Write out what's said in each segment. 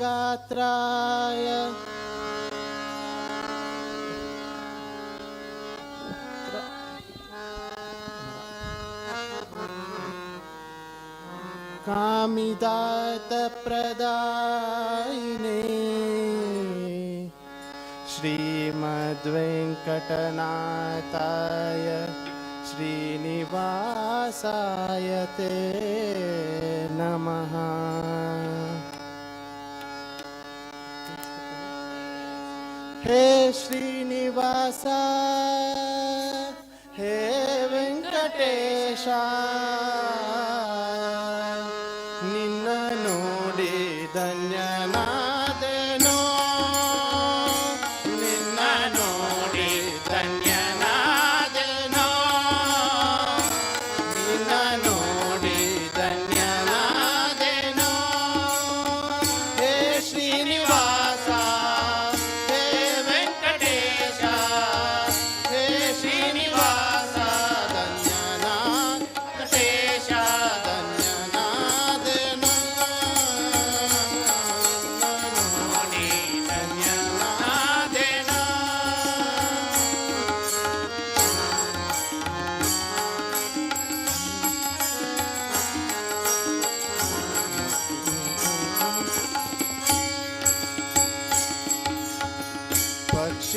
गणाद्भुतगात्राय कामिदातप्रदायिने श्रीमद्वेङ्कटनाथाय श्रीनिवासाय ते नमः। हे श्रीनिवास हे ವೆಂಕಟೇಶ ನಿನ್ನ ನೋಡಿ ಧನ್ಯನಾದೆನೋ ನಿನ್ನ ನೋಡಿ ಧನ್ಯನಾದೆನೋ ನಿನ್ನ ನೋಡಿ ಧನ್ಯನಾದೆನೋ ಹೇ ಶ್ರೀನಿವಾಸ ಹೇ ವೆಂಕಟೇಶ ಹೇ ಶ್ರೀನಿವಾಸ ಧನ್ಯನಾದೇಶ ಧನ್ಯನಾದೆನೋ ನೋಡಿ ಧನ್ಯನಾದೆನೋ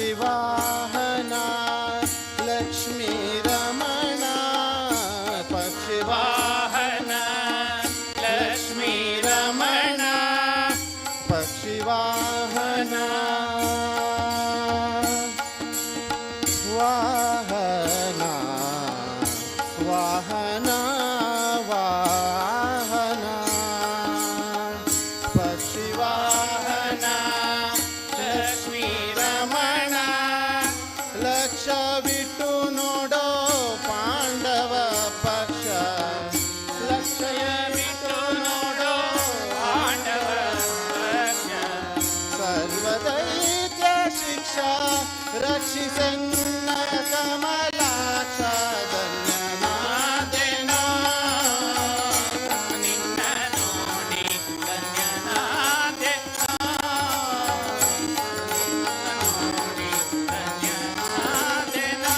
ಪಕ್ಷಿವಾಹನ ಲಕ್ಷ್ಮೀ ರಮಣ ಪಕ್ಷಿವಾಹನ ಲಕ್ಷ್ಮೀ ರಮಣ ಪಕ್ಷಿವಾಹನ ವಾಹನ ವಾಹನ ವಾಹನ ಪಕ್ಷಿವಾಹನ ಲಕ್ಷ್ಮೀ ರಮಣ ಲಕ್ಷವಿಟ್ಟು ನೋಡೋ ಪಾಂಡವ ಪಕ್ಷ ಲಕ್ಷವಿಟ್ಟು ನೋಡೋ ಪಾಂಡವ ಪಕ್ಷ ಸರ್ವದೈತ್ಯ ಶಿಕ್ಷಾ ರಕ್ಷಿಸನ್ನ ಕಮಲಾಕ್ಷ ಧನ್ಯನಾದೆನೋ ನಿನ್ನ ನೋಡಿ ಧನ್ಯನಾದೆನೋ ನೋಡಿ ಧನ್ಯನಾದೆನೋ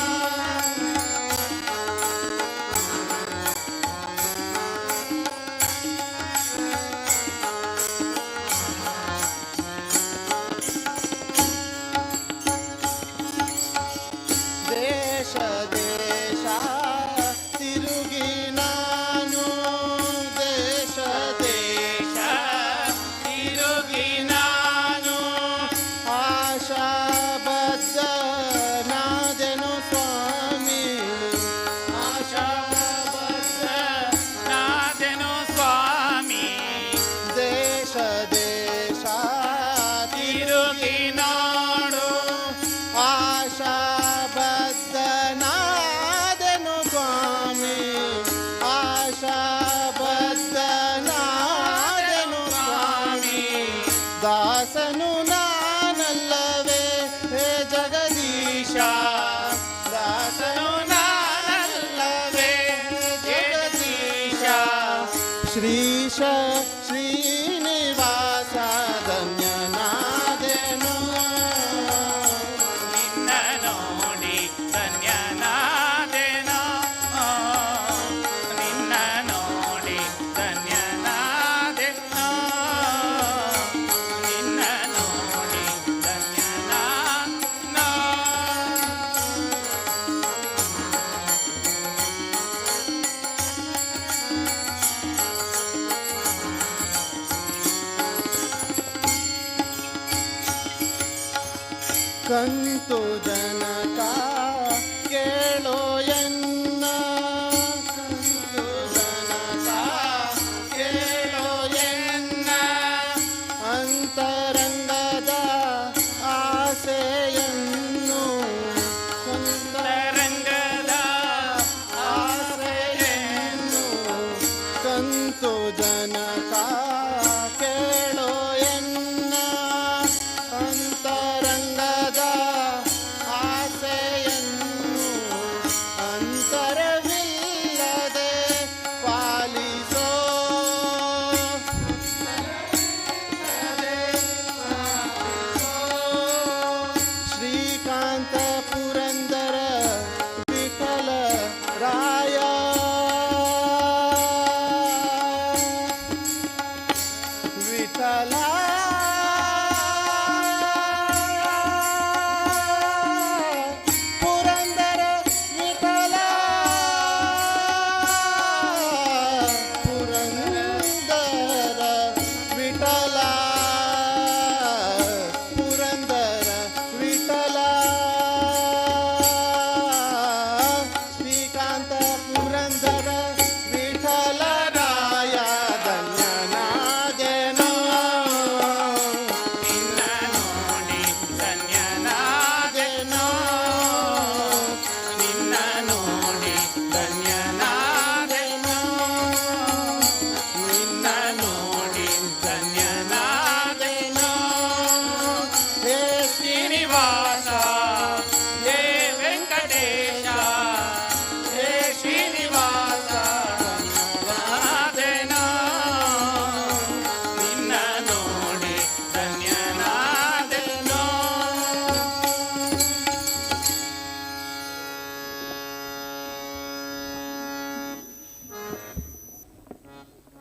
ದೇಶ ದೇಶ ತಿರುಗಿ ನಾನು ದೇಶ ದೇಶ ತಿರುಗಿ ನಾನು ಆಶಾಬದ್ಧನಾದೆನು ಸ್ವಾಮಿ ಆಶಾಬದ್ಧನಾದೆನು ಸ್ವಾಮಿ ದೇಶ ದೇಶ ತಿರುಗಿ ನಾಡು ಆಶಾಬದ್ಧನಾದೆನು ಸ್ವಾಮಿ ಆಶಾಬದ್ಧನಾದೆನು ಸ್ವಾಮಿ ದಾಸನು ನಾನಲ್ಲವೇ ಹೇ ಜಗದೀಶ ದಾಸನು ನಾನಲ್ಲವೇ ಜಗದೀಶ ಶ್ರೀಶ ಶ್ರೀನಿವಾಸ ಧನ್ಯನಾದೆನು ನಿನ್ನ ನೋಡಿ ಧನ್ಯನಾದೆನೋ ನಿನ್ನ ನೋಡಿ ಧನ್ಯನಾದೆನೋ ನಿನ್ನ ನೋಡಿ ಧನ್ಯನಾದೆನೋ ಕಂತು ಜನಕ ಕೇಳೋ ಎನ್ನ ಕಂತು ಜನಕ ಕೇಳೋ ಎನ್ನ ಅಂತರಂಗದ ಆಸೆಯನ್ನು ಅಂತರಂಗದ ಆಸೆಯನ್ನು ಕಂತು ಜನಕ ಕೇಳೋ ಎನ್ನ ಅಂತರಂಗದ ಆಸೆಯ ವಿಠಲ ಪುರಂದರ ವಿಠಲ ಪುರಂದರ ವಿಠಲ ಪುರಂದರ ವಿಠಲ ಶ್ರೀಕಾಂತ ಪುರಂದರ ವಿಠಲರಾಯ ಧನ್ಯನಾದೆನೋ ನಿನ್ನ ನೋಡಿ ಧನ್ಯನಾದೆನೋ ನಿನ್ನ ನೋಡಿ ಧನ್ಯನಾದೆನೋ ನಿನ್ನ ನೋಡಿ ಧನ್ಯನಾದೆನೋ ಹೇ ಶ್ರೀನಿವಾಸ ಹೇ ವೆಂಕಟೇಶ ಹೇ ಶ್ರೀನಿವಾಸ ಧನ್ಯನಾದೆನೋ ನಿನ್ನ ನೋಡಿ ಧನ್ಯನಾದೆನೋ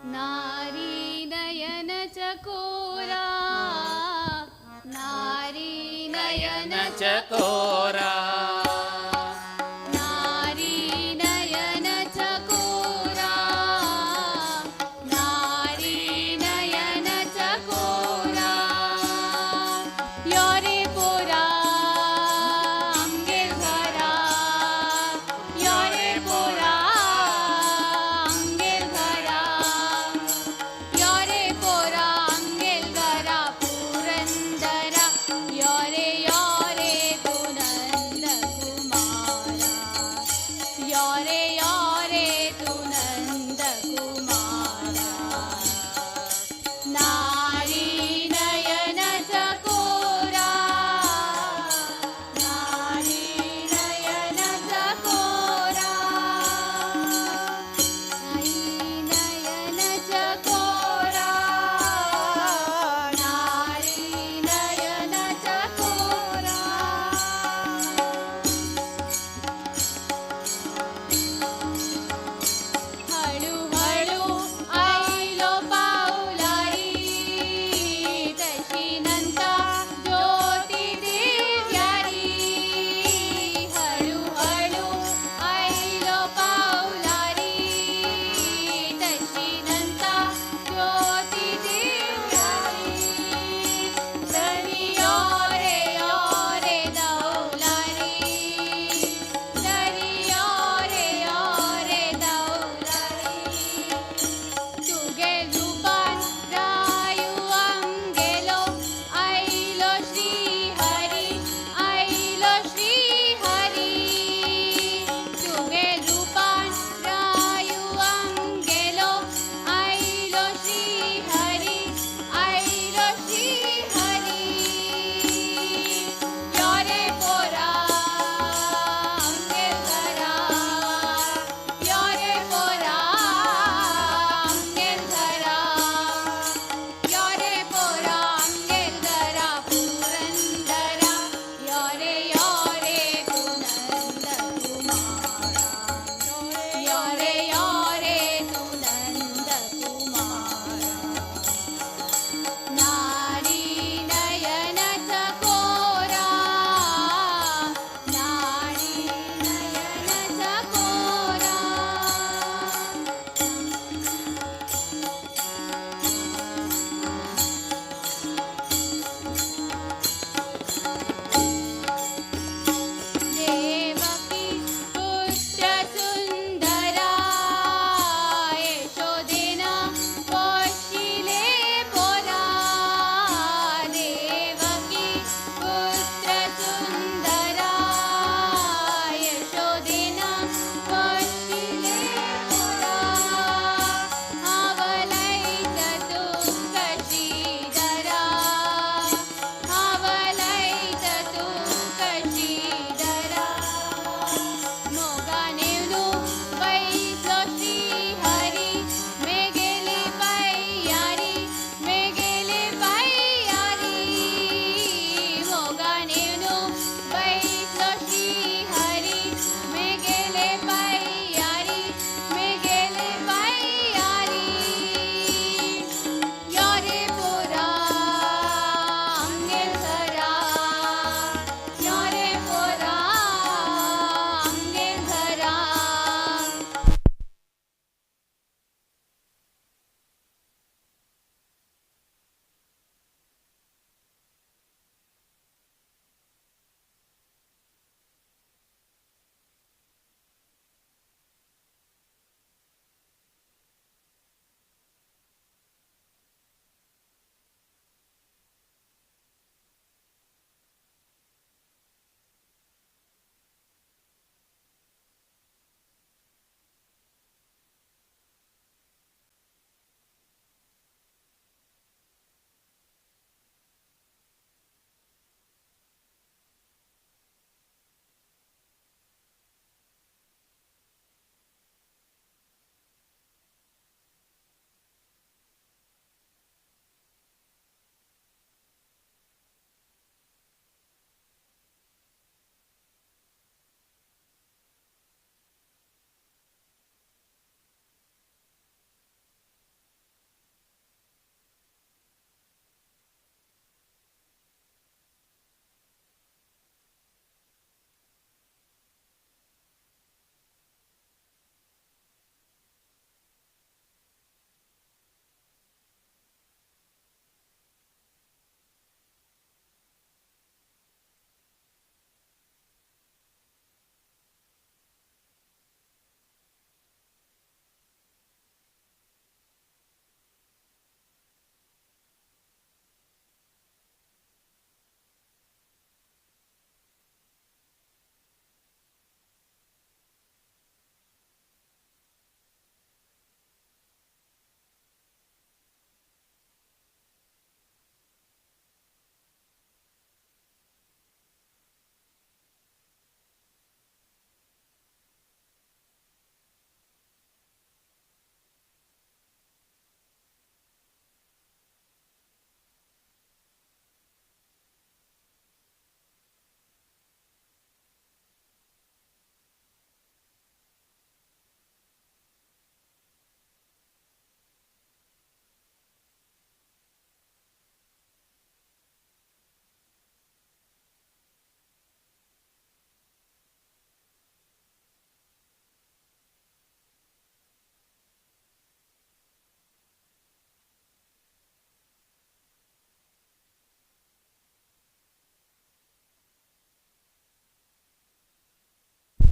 नारी नयन चकोरा नारी नयन ಚಕೋರ नारी नयन चकोरा नारी नयन चकोरा योरे पोरा अंगेल घरा योरे पोरा अंगेल घरा योरे पोरा अंगेल घरा पुरंदरा योरे योरे तू नंदन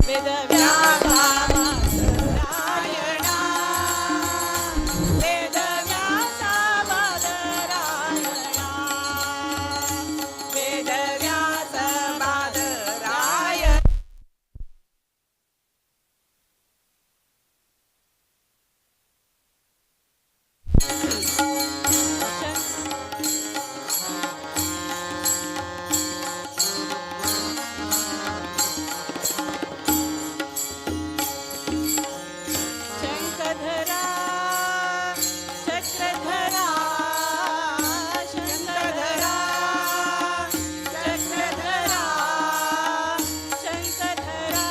वेदव्यासा बादरायणा वेदव्यासा बादरायणा वेदव्यासा बादरायणा शंखधरा चक्रधरा शंखधरा चक्रधरा शंखधरा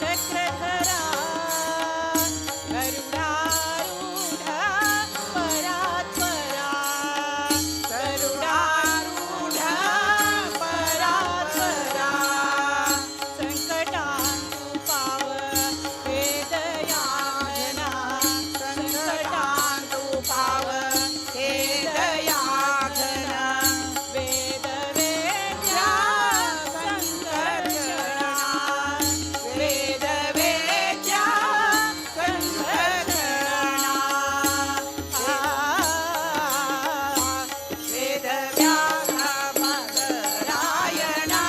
चक्रधरा गरुडारूढ परात्परा गरुडारूढ परात्परा संकटांतु पाव वेदयाजना संकटांतु पाव वेदयाजना वेदवेद्या संकर्षणा वेदवेद्या संकर्षणा वेदव्यासा बादरायणा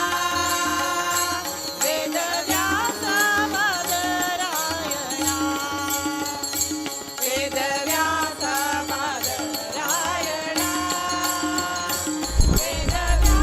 वेदव्यासा बादरायणा वेदव्यासा बादरायणा वेदव्या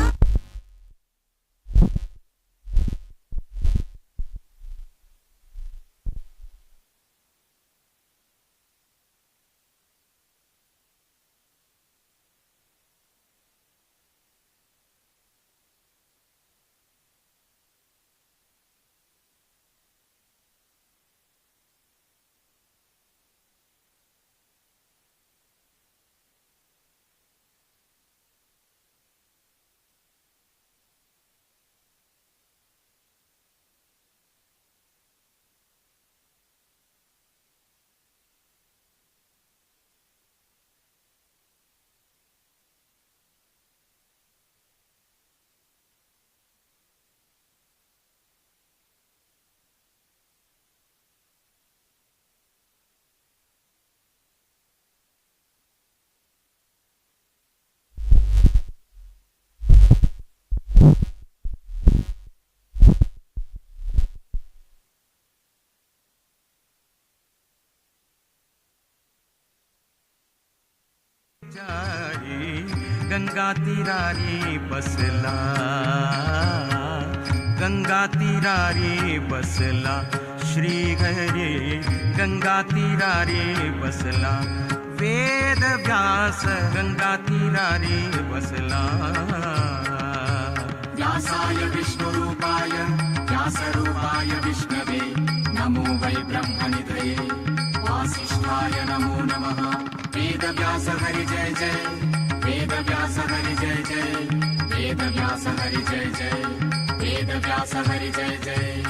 गंगा तीरारी बसला गंगा तीरारी बसला श्री हरे गंगा तीरारी बसला वेद व्यास गंगा तीरारी बसला व्यासाय विष्णुरूपाय व्यासरूपाय विष्णवे नमो वै ब्रह्मनिधये वासिष्ठाय नमो नमः वेदव्यास हरि जय जय वेदव्यास हरि जय जय वेदव्यास हरि जय जय वेदव्यास हरि जय जय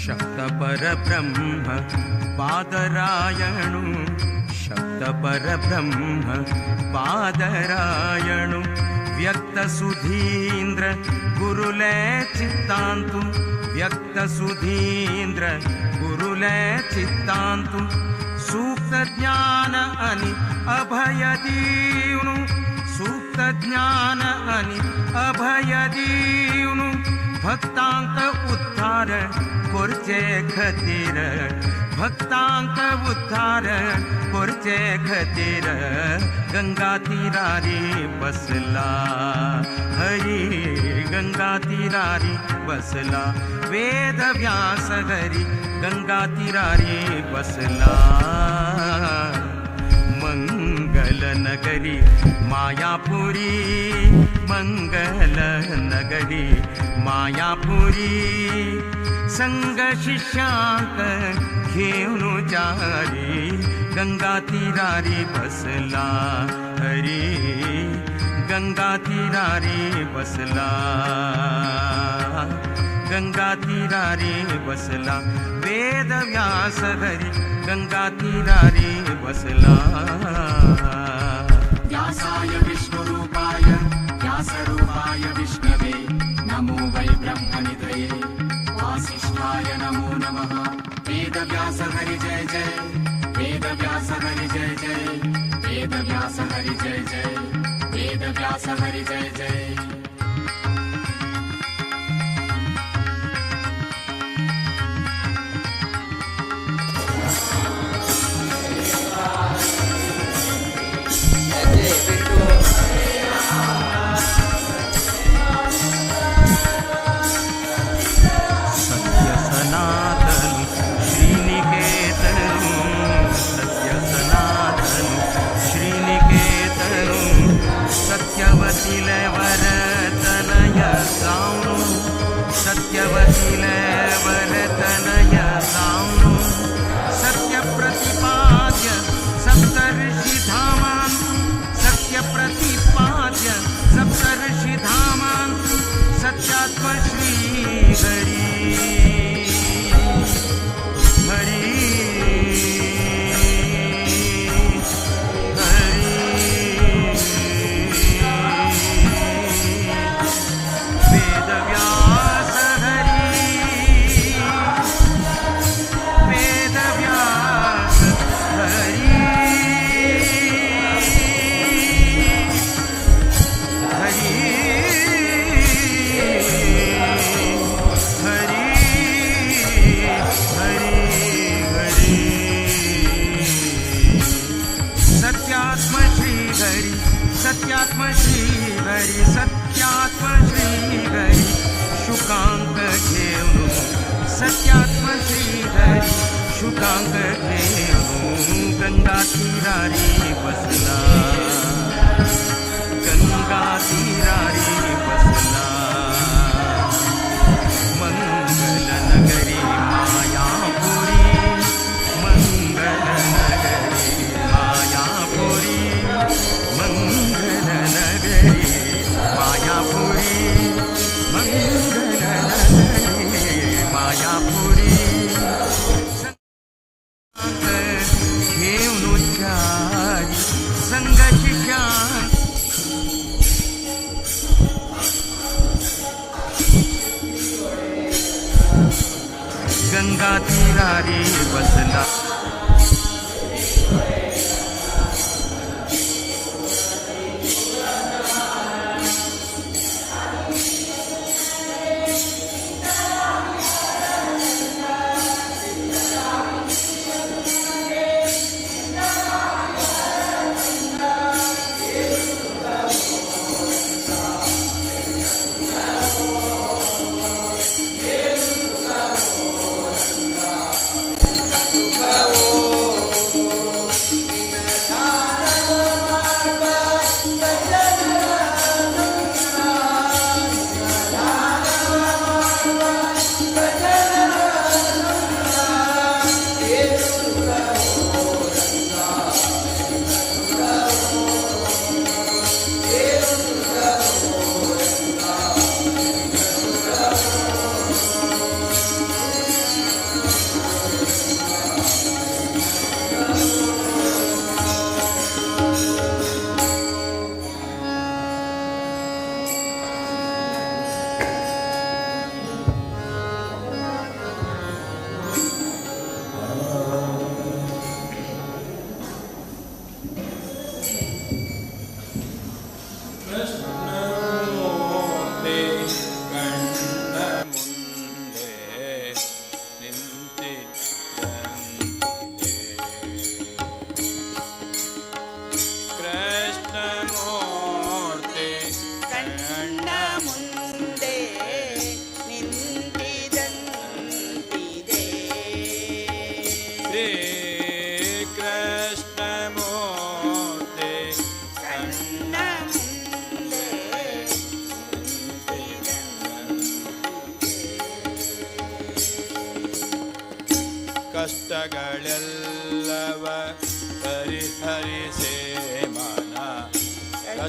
शब्द परब्रह्म पादरायणु शब्द परब्रह्म पादरायणु व्यक्त सुधींद्र गुरुलय चित्तांतु व्यक्त सुधींद्र गुरुलय चित्तांतु सूक्त ज्ञान अनि अभय दीवनु सूक्त ज्ञान अनि अभय दीवनु भक्तांक उद्धार कोरचे खतीर भक्तांक उद्धार कोरचे खतीर गंगा तीरारी बसला हरी गंगा तीरारी बसला वेद व्यास हरी गंगा तीरारी बसला मंगल नगरी मायापुरी मंगल नगरी मायापुरी संग शिष्यांक घेऊन जारी गंगा तीरारी बसला हरी गंगा तीरारे बसला, गंगा तीरारे बसला, वेद व्यास हरी गंगा तीरारे बसला. व्यासाय विष्णुरूपाय व्यासरूपाय विष्णवे नमो वै ब्रह्मनिधये वासिष्ठाय नमो नमः. वेदव्यास हरि जय जय, वेदव्यास हरि जय जय, वेदव्यास हरि जय जय, वेदव्यास हरि जय जय. सत्य सनातन श्रीनिकेतन, सत्य सनातन श्रीनिकेतन, सत्यवतीले वरतनय जाऊनु, सत्यवतीले वरतनय जाऊनु, सत्य प्रतिपाद्य सप्तर्षि धामांतु, सत्य प्रतिपाद्य सप्तर्षि धामांतु, सत्यात्म श्री हरी हरी हरी. वेदव्यास हरी, वेदव्यास हरी हरी सत्यात्म श्री हरी, सत्यात्म श्री हरी, सत्यात्म श्री हरी शुकांक घेऊन, सत्यात्म श्री हरी शुकांक घेऊन गंगा तीरारी बसला, गंगा तीरारी बसला. मंगल नगरी मायापुरी, मंगल नगरी मायापुरी, मंगल नगरी मायापुरी, मंगल नगरी मायापुरी. घेऊन उच्चारी संग शिष्यां, गंगा तीरारी बसला.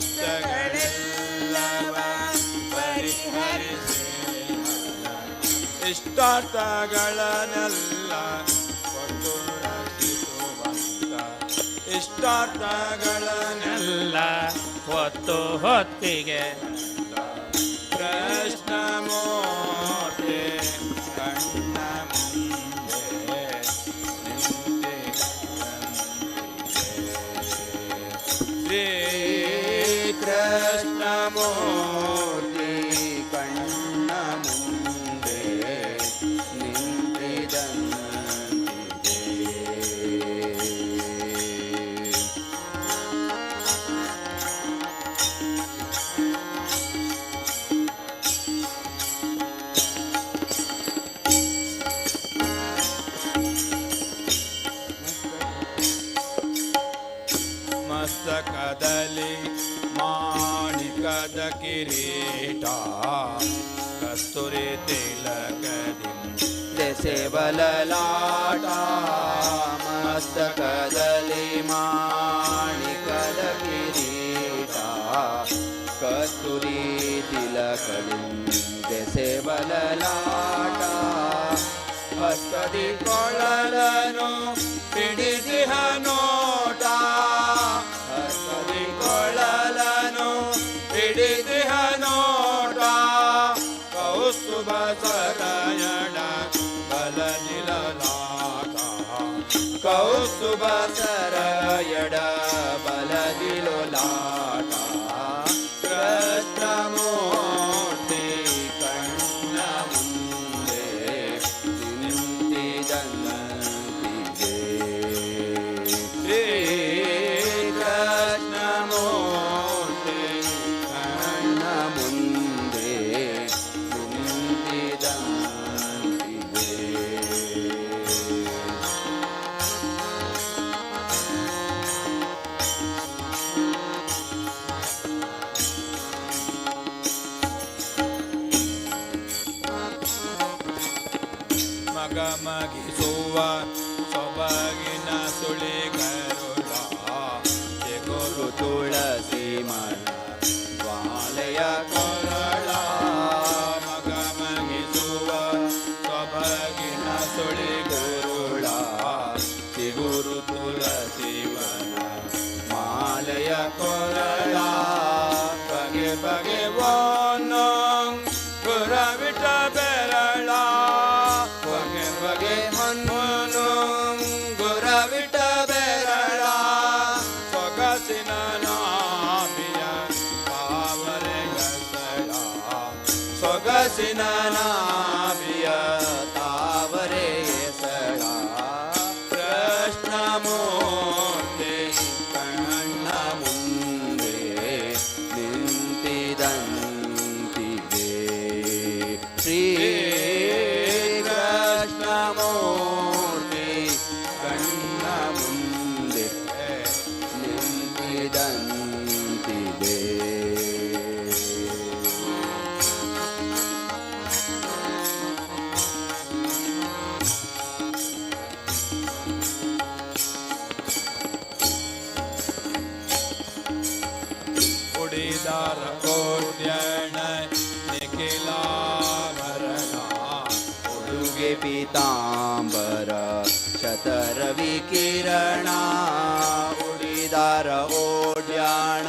ಕಷ್ಟಗಳೆಲ್ಲವ ಪರಿಹರಿಸಿ ಇಷ್ಟಾರ್ಥಗಳನ್ನೆಲ್ಲ ಕೊಟ್ಟು ರಕ್ಷಿಸುವಂತ ಇಷ್ಟಾರ್ಥಗಳನ್ನೆಲ್ಲ ಹೊತ್ತು ಹೊತ್ತಿಗೆ ಕೃಷ್ಣಮೂರ್ತಿ ಕಣ್ಣ ಮುಂದೆ ಶ್ರೀ ಕೃಷ್ಣಮೂರ್ತಿ ಕಣ್ಣ ಮುಂದೆ ಮಸ್ತಕದಲ್ಲಿ ಮಾಣಿಕದ ಕಿರೀಟ ಕಸ್ತೂರಿ ತಿಲಕದಿ ದೆಸೆಬಲಲಾಟ ಮಸ್ತಕದಲ್ಲಿ ಮಾಣಿಕದ ಕಿರೀಟ ಕಸ್ತೂರಿ ತಿಲಕದಿ ದೆಸೆಬಲಲಾಟ ಹಸ್ತದಿ ಕೊಳಲನು ಹಿಡಿದಿಹ ನೋಟ ಹಸ್ತದಿ ಕೊಳಲನು ಹಿಡಿದಿಹ ನೋಟ ಕೌಸ್ತುಭ ಸರಯಣ ಬಲದಿಲಲಾಟ ಕೌಸ್ತುಭ ಸರಯಡ ಬಲದಿಲಲಾಟ ಕೃಷ್ಣಮೂರ್ತಿ ಕಣ್ಣ ಮುಂದೆ ನಿಂತಿದಂತಿದೆ ಶ್ರೀ ಕೃಷ್ಣಮೂರ್ತಿ ಕಣ್ಣ ಮುಂದೆ ನಿಂತಿದಂತಿದೆ ಮಗಮಗಿಸುವ ಸೊಬಗಿನ ಸುಳಿಗರುಳ ಗುರು ತುಳಸಿ ಮನ ವಾಲೆಯ ಕೊರಳ ಮಗಮಗಿಸುವ ಸೊಬಗಿನ ಸುಳಿಗರುಳ ಗುರು ತುಳಸಿ ಮನ ಮಾಲೆಯ ಕೊರಳ ಬಗೆ ಬಗೆ ವಾನು ಗುರವಿಟ ಬೆರಳ ಬಗೆ ಬಗೆ ಹೊನ್ನೋನು ಗುರವಿಟ ಬೆರಳ ಸೊಗಸಿನ ನಾಭಿಯ ತಾವರೆ ಗಸಳ ಸೊಗಸಿನ ನಾಭಿಯ ತಾವರೆ ಎಸಳ ಕೃಷ್ಣಮೂರ್ತಿ ಕಣ್ಣ ಮುಂದೆ ನಿಂತಿದಂತಿದೆ ಶ್ರೀ ಕೃಷ್ಣಮೂರ್ತಿ ಕಣ್ಣ ಮುಂದೆ ನಿಂತಿದಂತಿದೆ ಉಡಿದಾರ ಕೋಡ್ಯಣ ನಿಖಿಲಾಭರಣ ಉಡುಗೆ ಪೀತಾಂಬರ ಶತರವಿ ಕಿರಣ ಉಡಿದಾರ ಓಡ್ಯಾಣ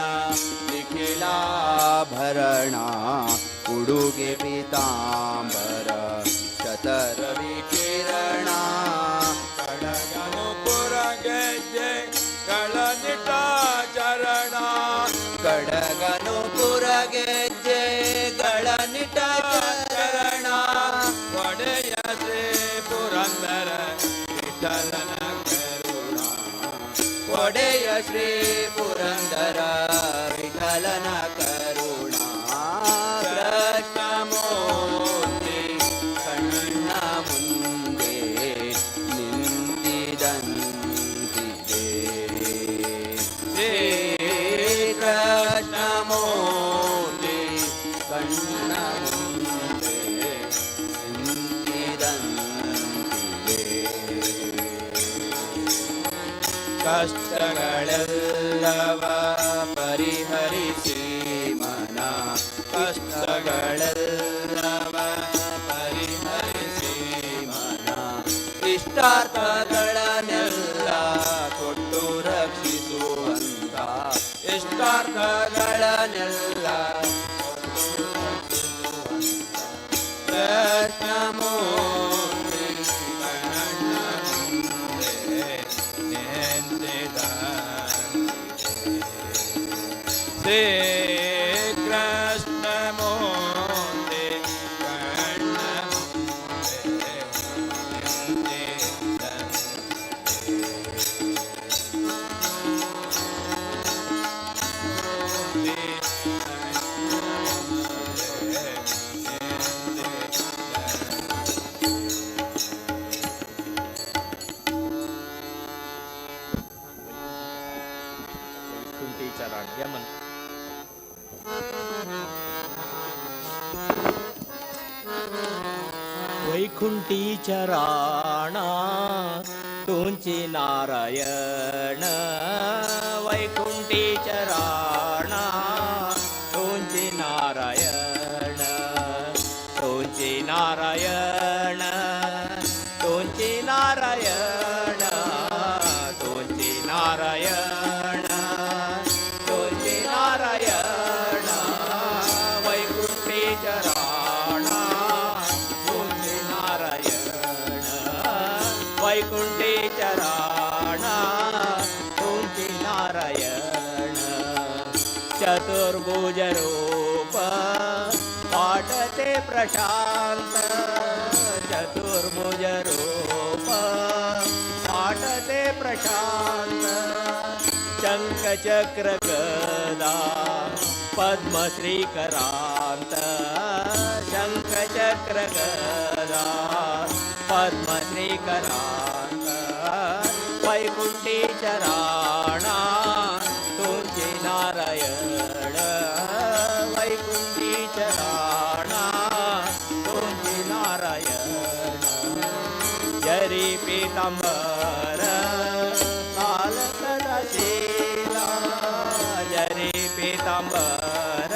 ನಿಖಿಲಾಭರಣ ಉಡುಗೆ ಪೀತಾಂಬರ ಶತರವಿ ಕಿರಣ ಕಡಗನು ಪುರ ಗೆಜ್ಜೆ ಗಳನಿಟ ಚರಣ ಕಡಗನು ಪುರ ಗೆಜ್ಜೆಗಳ ನಿಟ ಚರಣ ಒಡೆಯ ಶ್ರೀ ಪುರಂದರ ವಿಠಲನ ಕರುಣ ಒಡೆಯ ಶ್ರೀ ಪುರಂದರ ವಿಠಲನ ಕರುಣ ಕೃಷ್ಣಮೂರ್ತಿ ಕಣ್ಣ ಮುಂದೆ ನಿಂತಿದಂತಿದೆ ಶ್ರೀ ಕೃಷ್ಣಮೂರ್ತಿ ಕಣ್ಣ ಮುಂದೆ ನಿಂತಿದಂತಿದೆ ಕಷ್ಟಗಳೆಲ್ಲವ ಪರಿಹರಿಸಿ ಮನ ಕಷ್ಟಗಳೆಲ್ಲವ ಪರಿಹರಿಸಿ ಮನ ಇಷ್ಟಾರ್ಥಗಳನ್ನೆಲ್ಲ ಕೊಟ್ಟು ರಕ್ಷಿಸುವಂತ ಇಷ್ಟಾರ್ಥಗಳನ್ನೆಲ್ಲ ಕೊಟ್ಟು ರಕ್ಷಿಸುವಂತ ಕೃಷ್ಣಮೂರ್ತಿ ಕಣ್ಣ ಮುಂದೆ ಶ್ರೀ ಕೃಷ್ಣಮೂರ್ತಿ ಕಣ್ಣ ಮುಂದೆ चरण वैकुंठी चराणा तुंची नारायण वैकुंठी चराणा तुंची नारायण तुंची नारायण तुंची नारायण तुंची नारायण तुंची नारायण वैकुंठी चराणा तुंची नारायण वैकुंठी चराणा तुंची नारायण चतुर्भुज रूप वाटते प्रशांत चतुर्भुज रूप वाटते प्रशांत शंख चक्र गदा पद्मश्री करांत शंख चक्र गदा पद्मश्री करांत वैकुंठी चराणा तुंची नारायण वैकुंठी चराणा तुंची नारायण जरी पीतांबर कालकदशीला जरी पीतांबर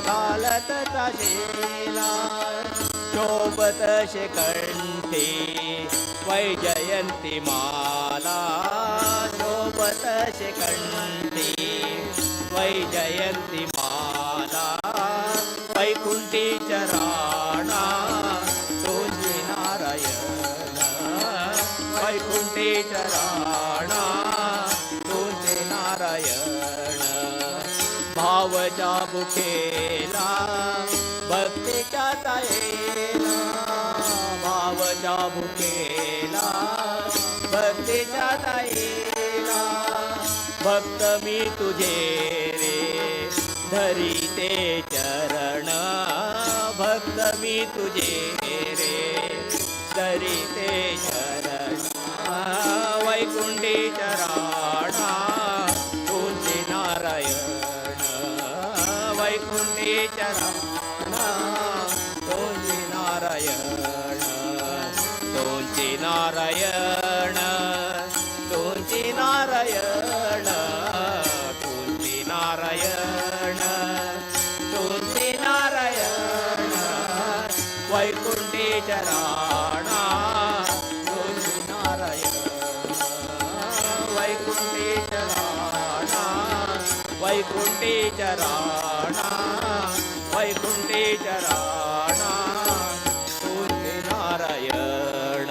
कालकदशीला शोभत शिकंठी वैजयंती माला शोभत शिकंठी वैजयंती माला वैकुंठी चराणा तुंची नारायण वैकुंठी चराणा तुंची नारायण भावच्या बुकेला भक्तीच्या ताईला भावच्या बुकेला भक्तीच्या ताईला भक्त मी तुझे रे धरी ते चरण भक्त मी तुझे रे धरी ते चरण वैकुंठी चराणा तुंची नारायण वैकुंठी चराणा तुंची नारायण तुंची नारायण तुंची नारायण तुंची नारायण तुंची नारायण वैकुंठी चराणा तुंची नारायण वैकुंठी चराणा वैकुंठी चराणा वैकुंठी चराणा तुंची नारायण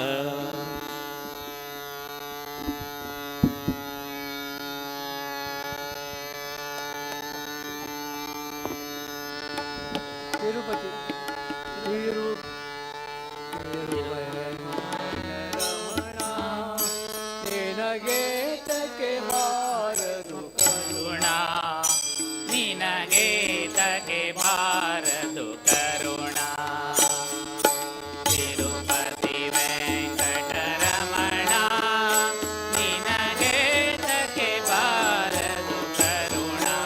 तिरुपति रमणा निनगे तके बारदु करुणा निनगे तके बारदु करुणा तिरुपति वेंकटरमण निनगे तके बारदु करुणा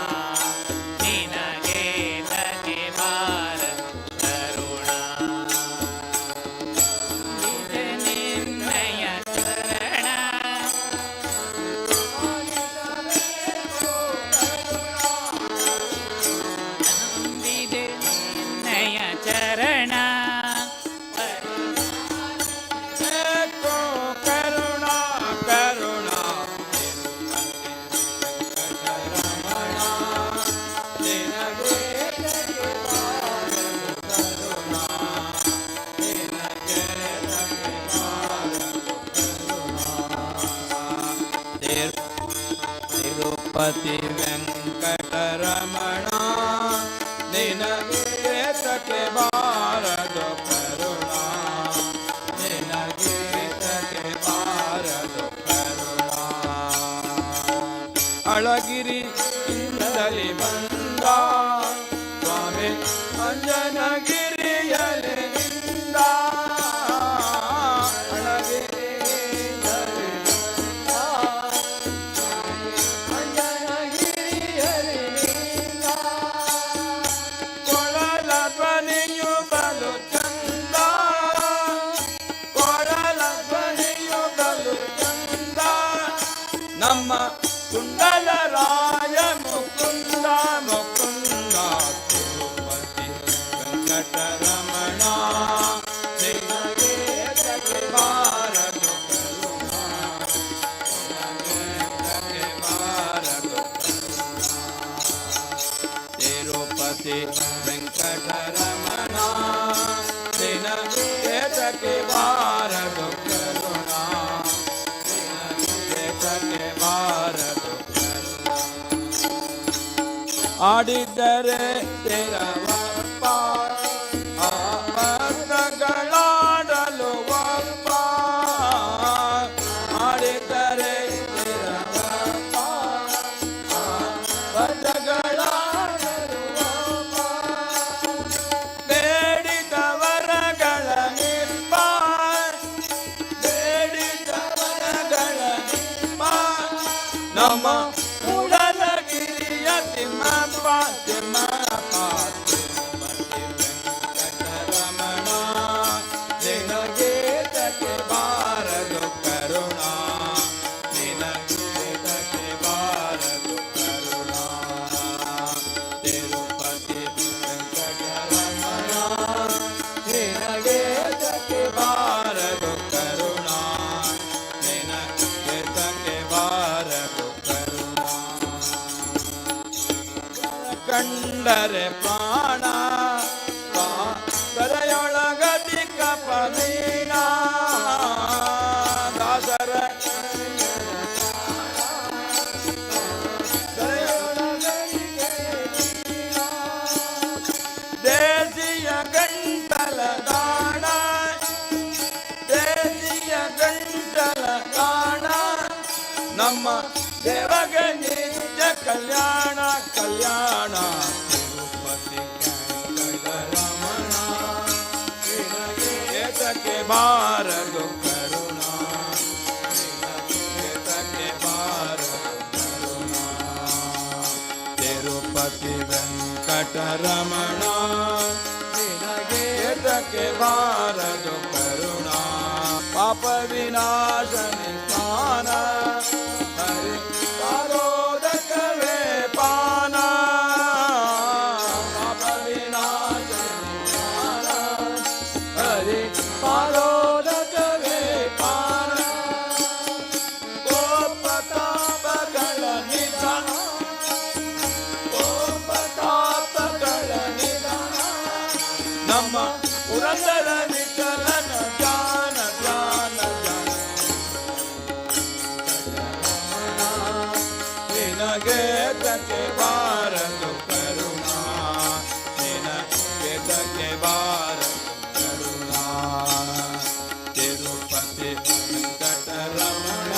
निनगे तके बारदु करुणा निज निर्णय चरण ತಿರುಪತಿ ವೆಂಕಟರಮಣ ನಿನಗೆ ತಕ್ಕೆ ಬಾರದು ಕರುಣ ನಿನಗೆ ತಕ್ಕೆ ಬಾರದು ಕರುಣ ಅಳಗಿರಿ ಇಂದಲಿ ಬಂದ ಸ್ವಾಮಿ ಅಂಜನಗಿರಿಯಲಿ ನಿಂದ ಅಳಗಿರಿಯಿಂದಲಿ ಬಂದ ಅಂಜನಗಿರಿಯಲಿ ನಿಂದ ಕೊಳಲ ಧ್ವನಿಯು ಬಲು ಚಂದ ಕೊಳಲ ಧ್ವನಿಯು ಬಲು ಚಂದ ನಮ್ಮ ಕುಂಡಲರಾಯ ಮುಕುಂದ ಮುಕುಂದ ತಿರುಪತಿ ವೆಂಕಟರಮಣ ನಿನಗೆ ತಕ್ಕೆ ಬಾರದು ಕರುಣ ನಿನಗೆ ತಕ್ಕೆ ಬಾರದು ಕರುಣ ತಿರುಪತಿ ವೆಂಕಟರಮಣ ನಿನಗೆ ತಕ್ಕೆ ಬಾರದು ಕರುಣ ನಿನಗೆ ತಕ್ಕೆ ಬಾರದು ಆಡಿದರೆ ತೆರವಪ್ಪ ಆಪತ್ತುಗಳಾಡಲು ಒಪ್ಪ ಆಡಿದರೆ ತೆರವಪ್ಪ ಆಪತ್ತುಗಳಾಡಲು ಒಪ್ಪ ಬೇಡಿದವರಗಳ ನಿಪ್ಪ ಬೇಡಿದವರಗಳ ನಿಪ್ಪ ನಮ್ಮ ಕೂಡಲಗಿರಿಯ ತಿಮ್ಮಪ್ಪ ತಿಮ್ಮಪ್ಪ ತಿರುಪತಿ ವೆಂಕಟರಮಣ ನಿನಗೆ ತಕ್ಕೆ ಬಾರದು ಕರುಣ ನಿನಗೆ ತಕ್ಕೆ ಬಾರದು ಕರುಣ ತಿರುಪತಿ ವೆಂಕಟರಮಣ ನಿನಗೆ ತಕ್ಕೆ ಬಾರದು ಕರುಣ ನಿನಗೆ ತಕ್ಕೆ ಬಾರದು ಕರುಣ ಕಂಡರೆ ಪ್ರಾಣ ಕರೆಯೊಳಗದಿ ಕಪಲೀನ ದಾಸರ ಕರೆಯೊಳಗದಿ ಕಪಲೀನ. ದೇಸಿಯ ಗಂಟಲ ದಾಣ ದೇಸಿಯ ಗಂಟಲ ದಾಣ ನಮ್ಮ ದೇವಗ ನಿತ್ಯ ಕಲ್ಯಾಣ ಕಲ್ಯಾಣ ತಿರುಪತಿ ವೆಂಕಟರಮಣ ನಿನಗೆ ತಕ್ಕೆ ಬಾರದು ಕರುಣ ನಿನಗೆ ತಕ್ಕೆ ಬಾರದು ಕರುಣ ತಿರುಪತಿ ವೆಂಕಟರಮಣ ನಿನಗೆ ತಕ್ಕೆ ಬಾರದು ಕರುಣ ಪಾಪ ವಿನಾಶನಿ ಸ್ನಾನ ಹರಿ ಪಾರೋದಕವೇ ಪಾನ ಪಾಪ ವಿನಾಶನಿ ಸ್ನಾನ ಹರಿ ಪಾರೋದಕವೇ ಪಾನ ಕೋಪತಾಪಗಳ ನಿಧನ ಕೋಪತಾಪಗಳ ನಿಧನ ನಮ್ಮ ಪುರಂದರ ವಿಠಲನ ಧ್ಯಾನ ಧ್ಯಾನ ಧ್ಯಾನ ನಿನಗೆ ತಕ್ಕೆ ಬಾರದು ಕರುಣ ನಿನಗೆ ತಕ್ಕೆ ಬಾರದು ಕರುಣ ತಿರುಪತಿ ವೆಂಕಟರಮಣ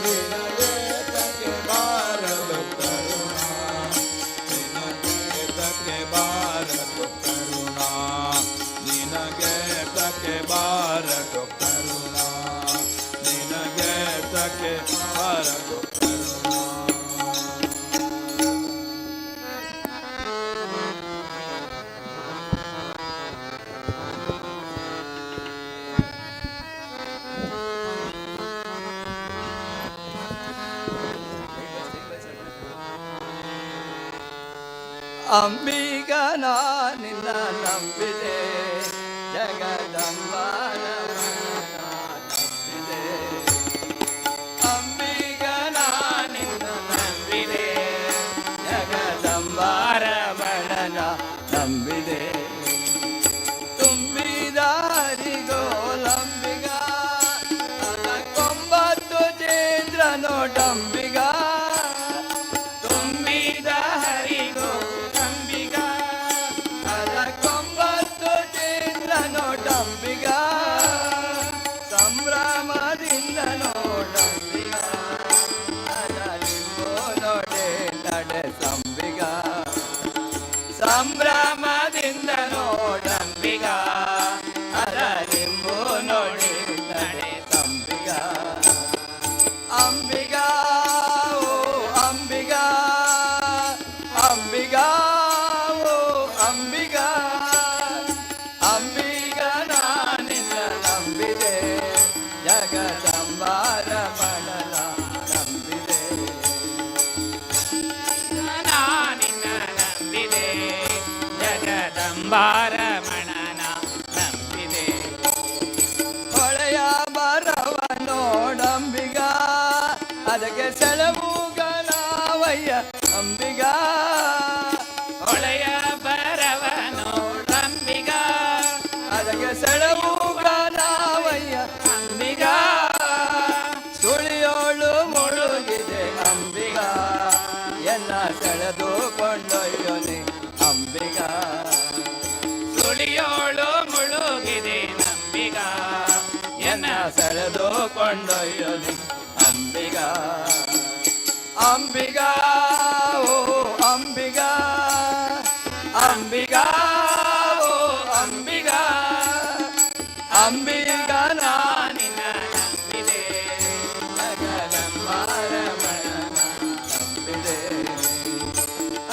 ನಿನಗೆ ತಕ್ಕೆ ಬಾರದು ಕರುಣ ನಿನಗೆ ತಕ್ಕೆ ಬಾರದು ಕರುಣ ನಿನಗೆ ತಕ್ಕೆ ಬಾರದು ಕರುಣ ನಿನಗೆ ತಕ್ಕೆ ಬಾರದು ಕರುಣ. ಅಂಬಿಗನ ನಿನ್ನ ನಂಬಿದೆ ಜಗದಂಬನ ನಂಬಿದೆ ಅಂಬಿಗನ ನಿನ್ನ ನಂಬಿದೆ ಜಗದಂಬಾರಮಣನ ನಂಬಿದೆ ತುಂಬಿದಾರಿಗೋಲಂಬಿಗ ಕೊಂಬತ್ತು ಚಂದ್ರನೋಟಂಬಿಗ ಜಗದಂಬಾರಮಣನ ನಂಬಿದೆ. ಹೊಳೆಯ ಬರವ ನೋಡಂಬಿಗ ಅದಕ್ಕೆ ಸೆಳವುಗಳವಯ್ಯ ಅಂಬಿಗ. ಹೊಳೆಯ ಬರವ ನೋಡಂಬಿಗ ಅದಕ್ಕೆ ಸೆಳವುಗಳವಯ್ಯ ಅಂಬಿಗ. ಸುಳಿಯೋಳು ಮುಳುಗಿದೆ ಅಂಬಿಗ ಎಲ್ಲ ಸೆಳೆದು ಕೊಂಡೊಯ್ಯೋನೆ ಅಂಬಿಗ. ಸುಳಿಯೋಳು ಮುಳುಗಿದೆ ನಂಬಿಗ ಎನ್ನ ಸೆಳೆದು ಕೊಂಡೊಯ್ಯೋನೆ ಅಂಬಿಗ. ಅಂಬಿಗ ಓ ಅಂಬಿಗ ಅಂಬಿಗ ಓ ಅಂಬಿಗ ಅಂಬಿಗ ನಿನ್ನ ನಂಬಿದೆ. ಜಗದಂಬಾರಮಣನ ನಂಬಿದೆ.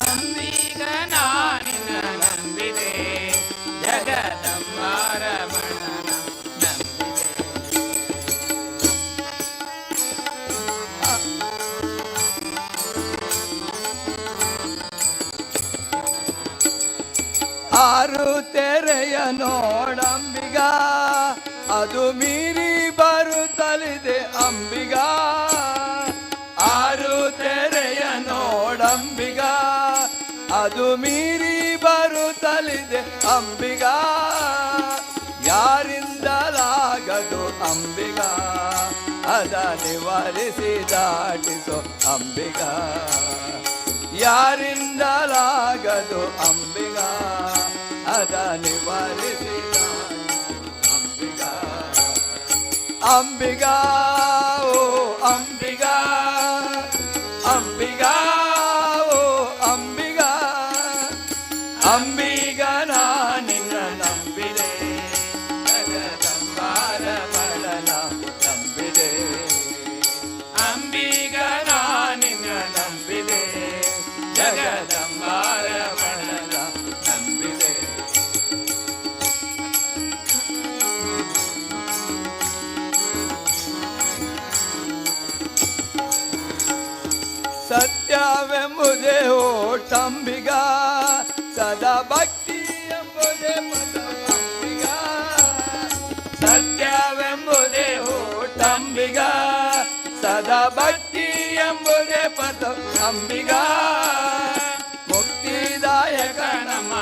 ಅಂಬಿಗ ನಿನ್ನ ನಂಬಿದೆ. ಜಗದಂಬಾರಮಣನ ನಂಬಿದೆ. ಆರು ತೆರೆಯ ನೋಡಂಬಿಗ ಅದು ಮೀರಿ ಬರುತ್ತಲಿದೆ ಅಂಬಿಗ. ಆರು ತೆರೆಯ ನೋಡಂಬಿಗ ಅದು ಮೀರಿ ಬರುತ್ತಲಿದೆ ಅಂಬಿಗ. ಯಾರಿಂದಲಾಗದು ಅಂಬಿಗ ಅದ ನಿವಾರಿಸಿ ದಾಟಿಸೋ ಅಂಬಿಗ. ಯಾರಿಂದಲಾಗದು ಅಂಬಿಗ ಅದ ನಿವಾರಿಸಿ ಅಂಬಿಗ. ಅಂಬಿಗ ಓ ಅಂಬಿಗ ಅಂಬಿಗ ಓ ಅಂಬಿಗ ಅಂಬಿಗ ನಿನ್ನ ನಂಬಿದೆ. ಜಗದಂಬಾರಮಣನ ನಂಬಿದೆ. ಅಂಬಿಗ ನಿನ್ನ ನಂಬಿದೆ ಜಗದಂಬಾರಮಣನ ನಂಬಿದೆ. ಸತ್ಯವೆಂಬುದೇ ಓಟಂಬಿಗ ಸದಾ ಭಕ್ತಿ ಎಂಬುದೇ ಪದವಂಬಿಗ. ಸತ್ಯವೆಂಬುದೇ ಓಟಂಬಿಗ ಸದಾ ಭಕ್ತಿ ಎಂಬುದೇ ಪದ ಅಂಬಿಗ. ಮುಕ್ತಿದಾಯಕ ನಮ್ಮ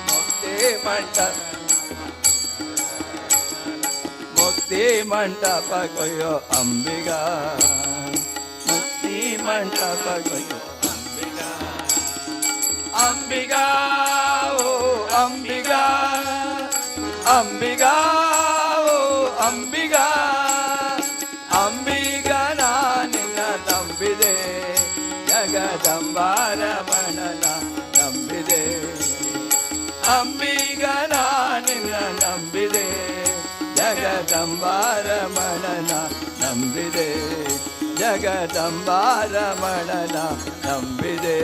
ಮುಕ್ತಿ ಮಂಟಪ ಮುಕ್ತಿ ಮಂಟಪ ಕೊಯ್ಯೋ ಅಂಬಿಗ. ಮುಕ್ತಿ ಮಂಟಪ ಕೊಯ್ಯೋ ಅಂಬಿಗ. ಅಂಬಿಗ ಓ ಅಂಬಿಗ ಅಂಬಿಗ ಓ ಅಂಬಿಗ ಅಂಬಿಗ ನಿನ್ನ ನಂಬಿದೆ. ಜಗದಂಬಾರಮಣನ ನಂಬಿದೆ. ಅಂಬಿಗ ನಿನ್ನ ನಂಬಿದೆ. ಜಗದಂಬಾರಮಣನ ನಂಬಿದೆ. ಜಗದಂಬಾರಮಣನ ನಂಬಿದೆ.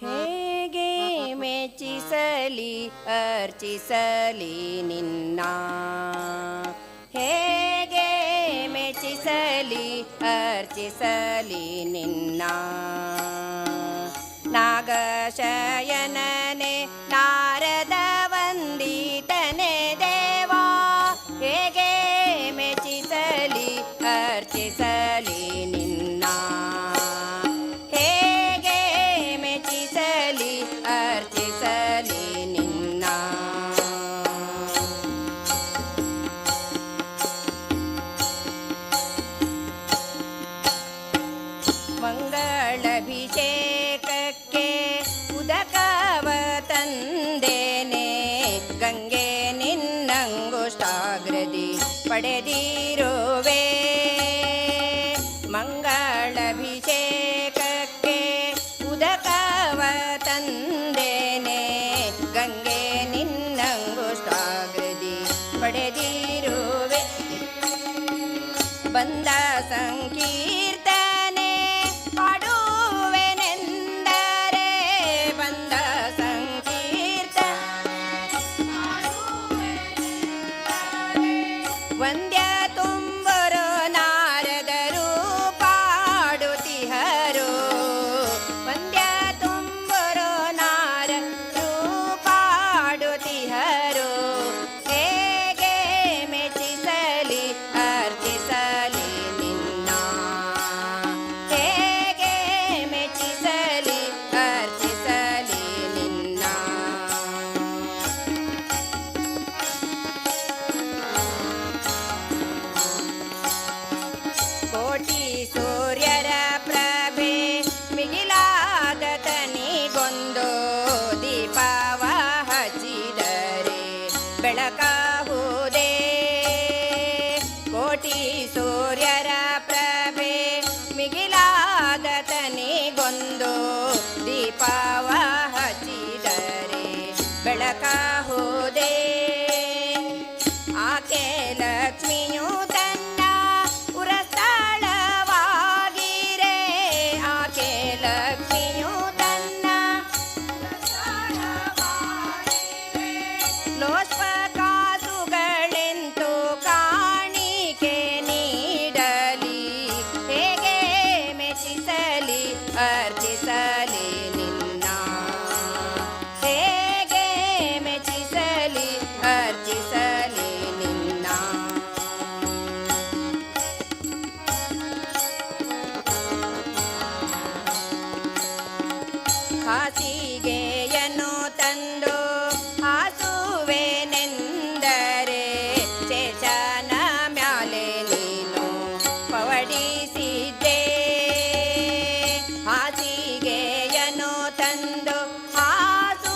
ಹೇಗೆ ಮೆಚ್ಚಿಸಲಿ ಅರ್ಚಿಸಲಿ ನಿನ್ನ. ಹೇಗೆ ಮೆಚ್ಚಿಸಲಿ ಅರ್ಚಿಸಲಿ ನಿನ್ನ. ನಾಗಶಯನನೆ ನಾರದ ವಂದಿತನೆ ದೇವಾ. ಹೇಗೆ ಮೆಚ್ಚಿಸಲಿ ಅರ್ಚಿಸಲಿ ನಿನ್ನ. ಹೇಗೆ ಮೆಚ್ಚಿಸಲಿ ಅರ್ಚಿಸಲಿ ನಿನ್ನ. ಮಂಗಳಾಭಿಷೇಕಕ್ಕೆ ಉದಕವ ತಂದೇನೆ. ಗಂಗೆ ನಿನ್ನಂಗುಷ್ಟಾಗ್ರದಿ ಪಡೆದಿರುವೆ. ಮಂಗಳಾಭಿಷೇಕಕ್ಕೆ ಉದಕವ ತಂದೇನೆ. ಗಂಗೆ ನಿನ್ನಂಗುಷ್ಟಾಗ್ರದಿ ಪಡೆದಿರುವೆ. ಬಂದ ಸಂಕೀರ್ತನೆ ಹಾಡುವೆನೆಂದರೆ ಬಂದ ಸಂಕೀರ್ತನೆ ಸೂರ್ಯರ ಪ್ರಭೆ ಮಿಗಿಲಾದ ತನಿಗೊಂದು ದೀಪವ ಹಚ್ಚಿದರೆ ಬೆಳಕಾಹುದೇ ಕೋಟಿ ಸೂರ್ಯರ ಪ್ರಭೆ ಮಿಗಿಲಾದ ತನಿಗೊಂದು ದೀಪವ ಹಚ್ಚಿದರೆ ಬೆಳಕಾಹುದೇ ಆಕೆ ಲಕ್ಷ್ಮಿಯು ತನ್ನ ಉರಸ್ಥಳವಾಗಿರೆ ಆಕೆ ಲಕ್ಷ್ಮಿಯು ತನ್ನ ಲೋಷ್ಪ ಕಾಸುಗಳೆಂತು ಕಾಣಿಕೆ ನೀಡಲಿ ಹೇಗೆ ಮೆಚ್ಚಿಸಲಿ ಅರ್ಚಿಸಲಿ ನಿನ್ನ ಹೇಗೆ ಮೆಚ್ಚಿಸಲಿ ಅರ್ಚಿಸಲಿ ನಿನ್ನ ಹಾಸಿಗೆಯನ್ನು ತಂದು ಹಾಸುವೆನೆಂದರೆ ಚೇಚನ ಮ್ಯಾಲೆ ನೀನು ಪವಡಿಸಿದ್ದೆ ಹಾಸಿಗೆಯನ್ನು ತಂದು ಹಾಸುವೆನೆಂದರೆ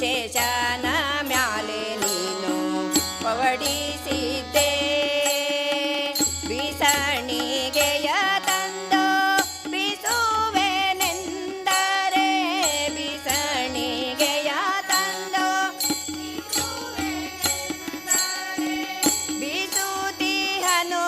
ಚೇಚನ ಮ್ಯಾಲೆ ನೀನು ಪವಡಿಸಿದ್ದೆ ಬೀಸಣಿಗೆಯ ತಂದು ಬೀಸುವೆನೆಂದರೆ ಬೀಸಣಿಗೆಯ ತಂದು ಬೀಸುತ್ತೀಹನು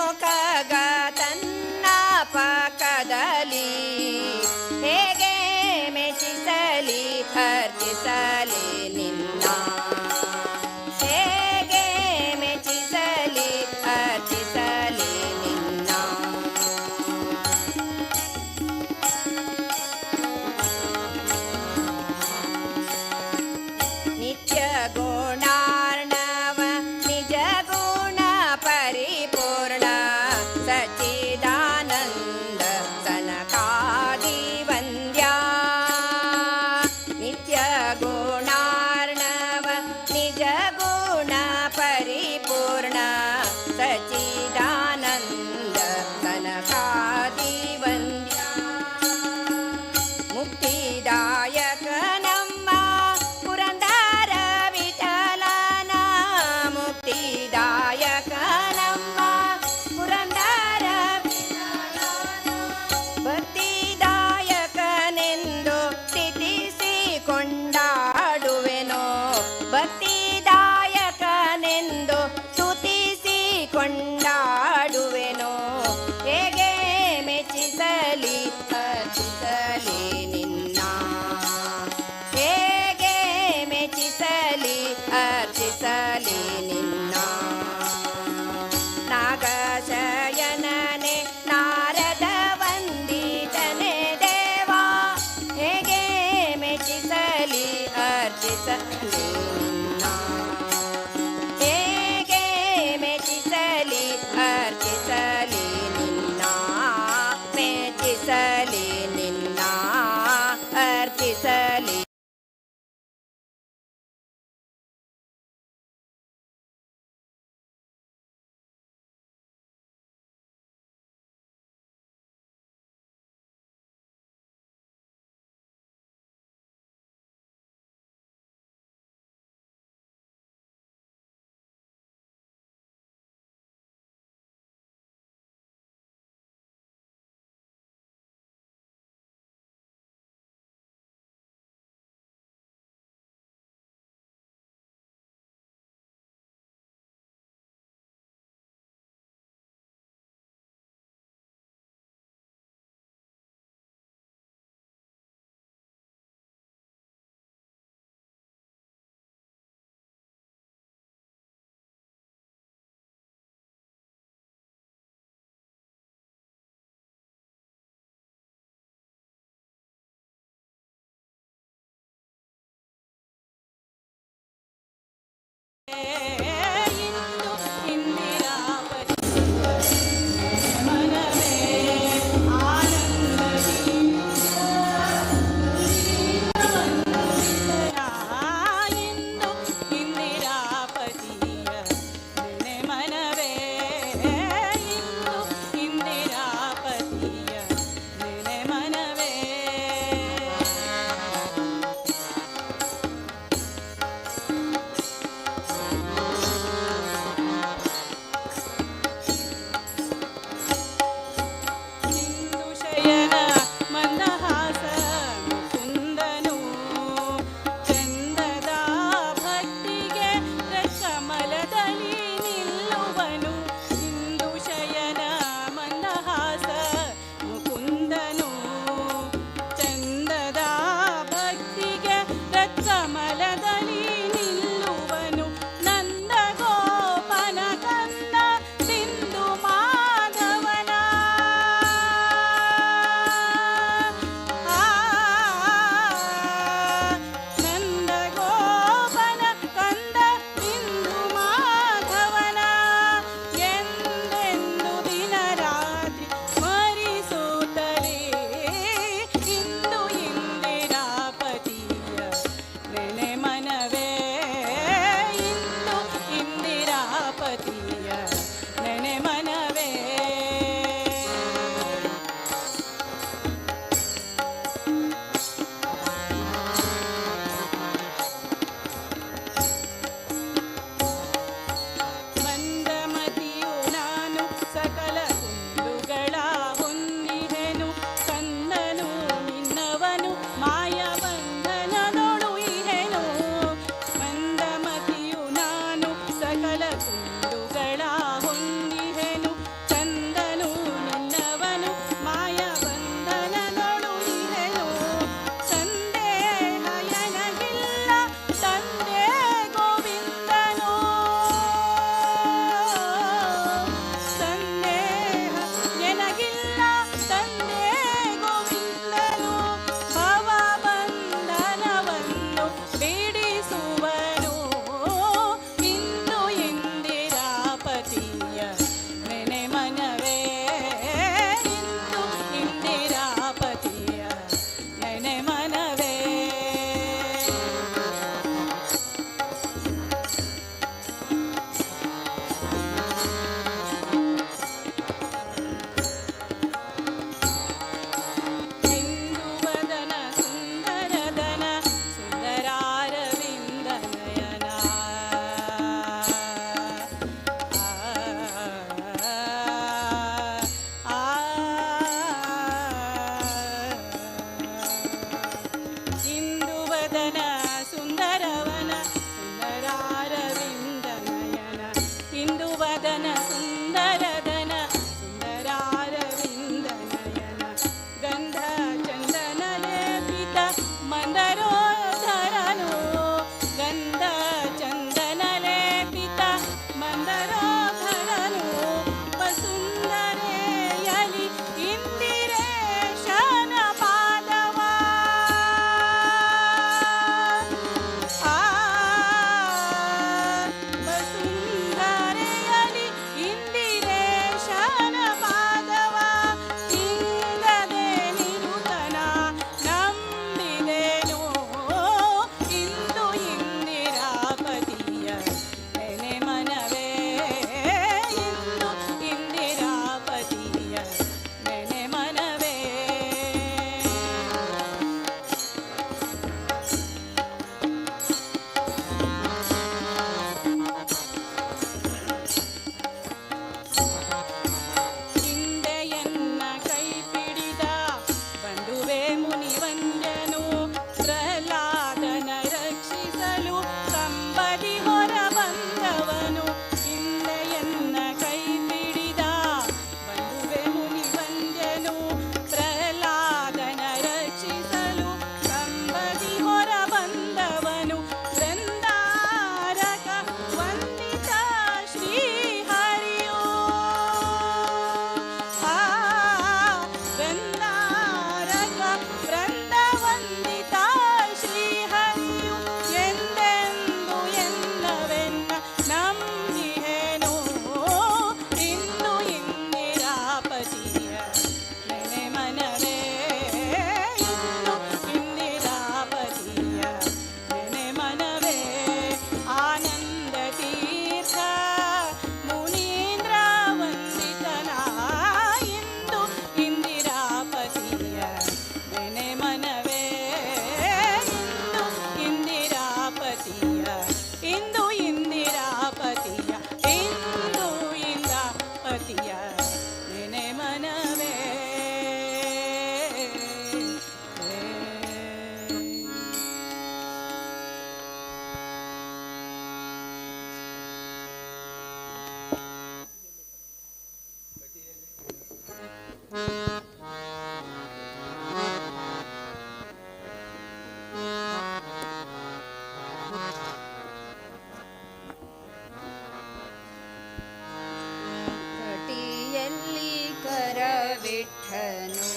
ಕಟಿಯಲ್ಲಿ ಕರವಿಠನು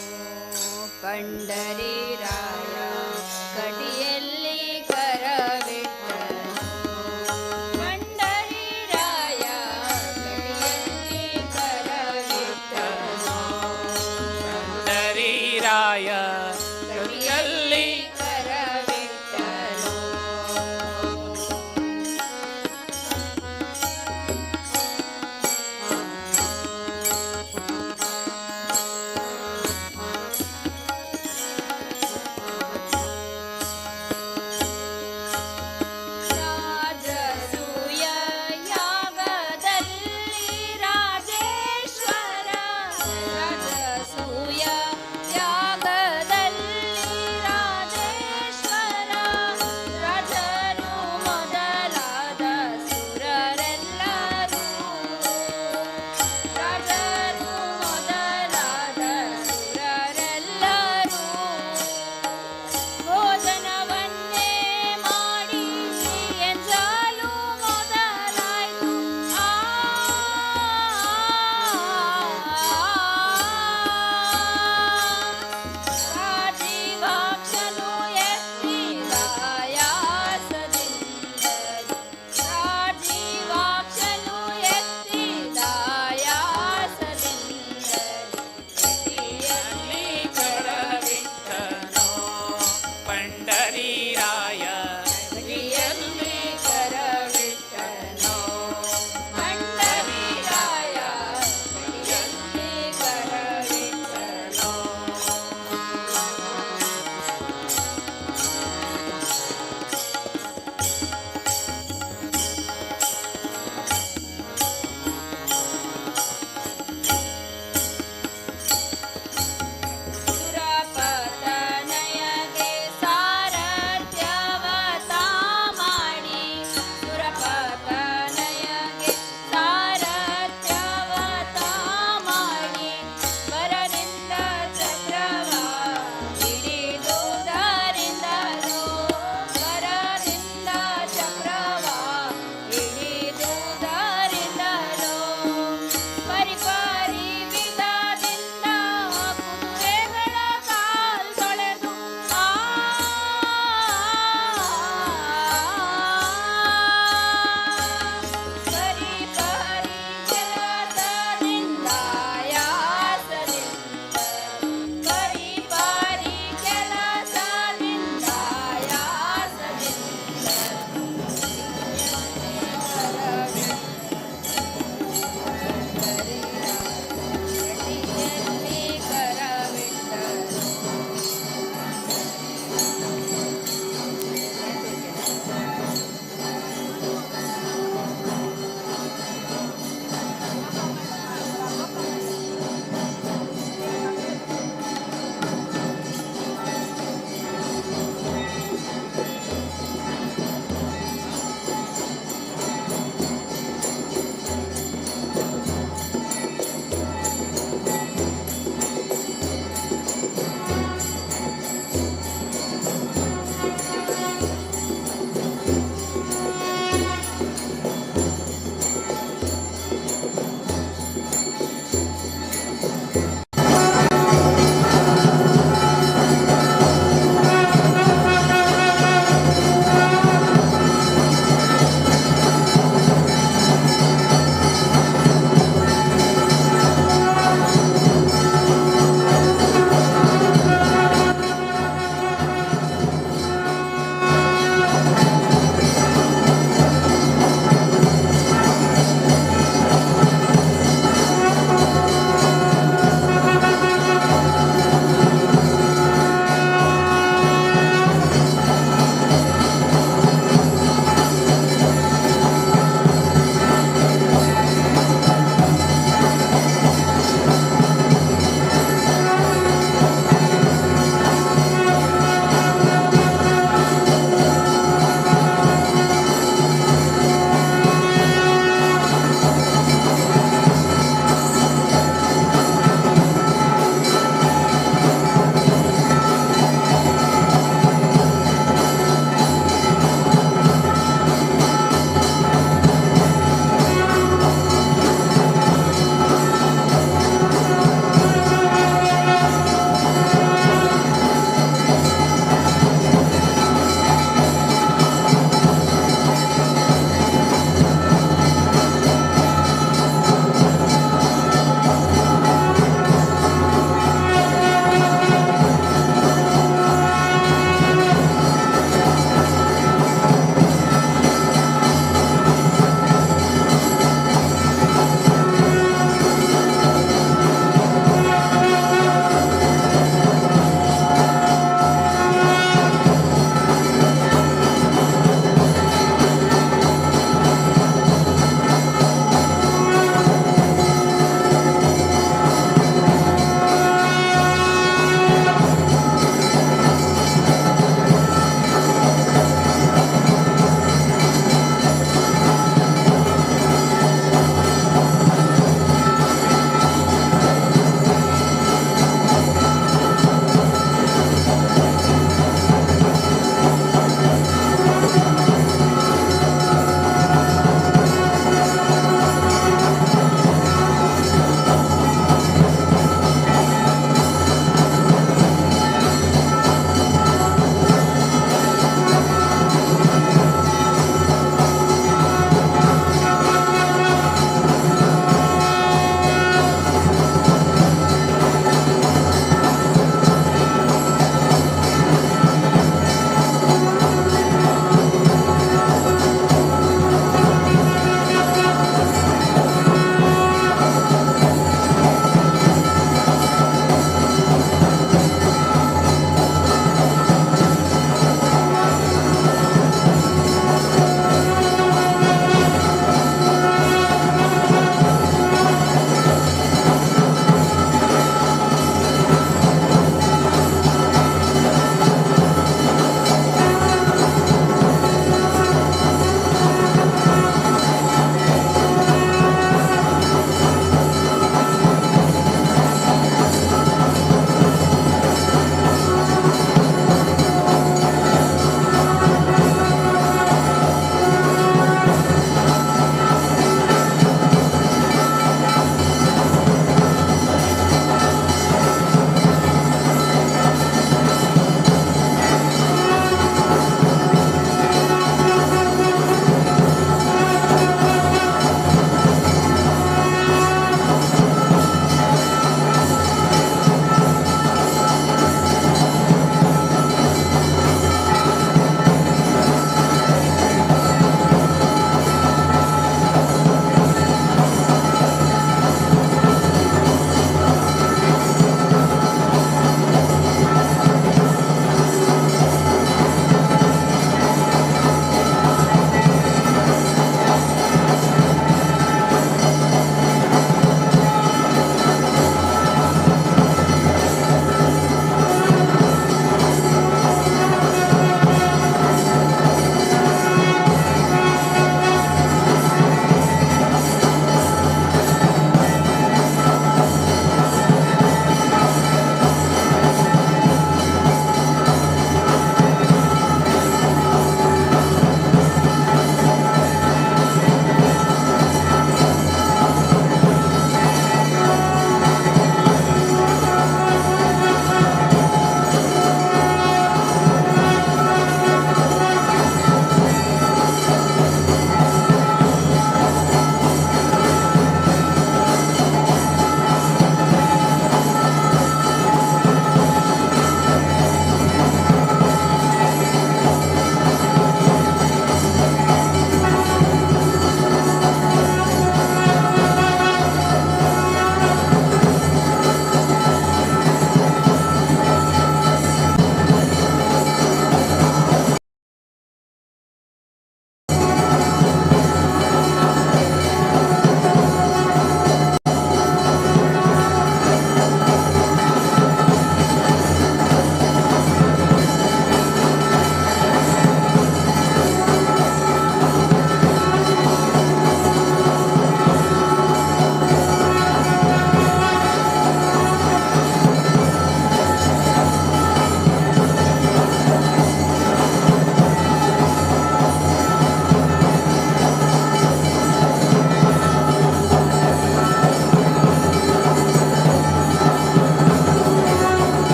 ಪಂಡರಿರಾಯ ಕಟಿಯಲ್ಲಿ ಕರವಿಠನು ಪಂಡರಿರಾಯ ಕಟಿಯಲ್ಲಿ ಕರವಿಠನು ಹರಿರಾಯ ಕಟಿಯಲ್ಲಿ ಕರವಿಠನು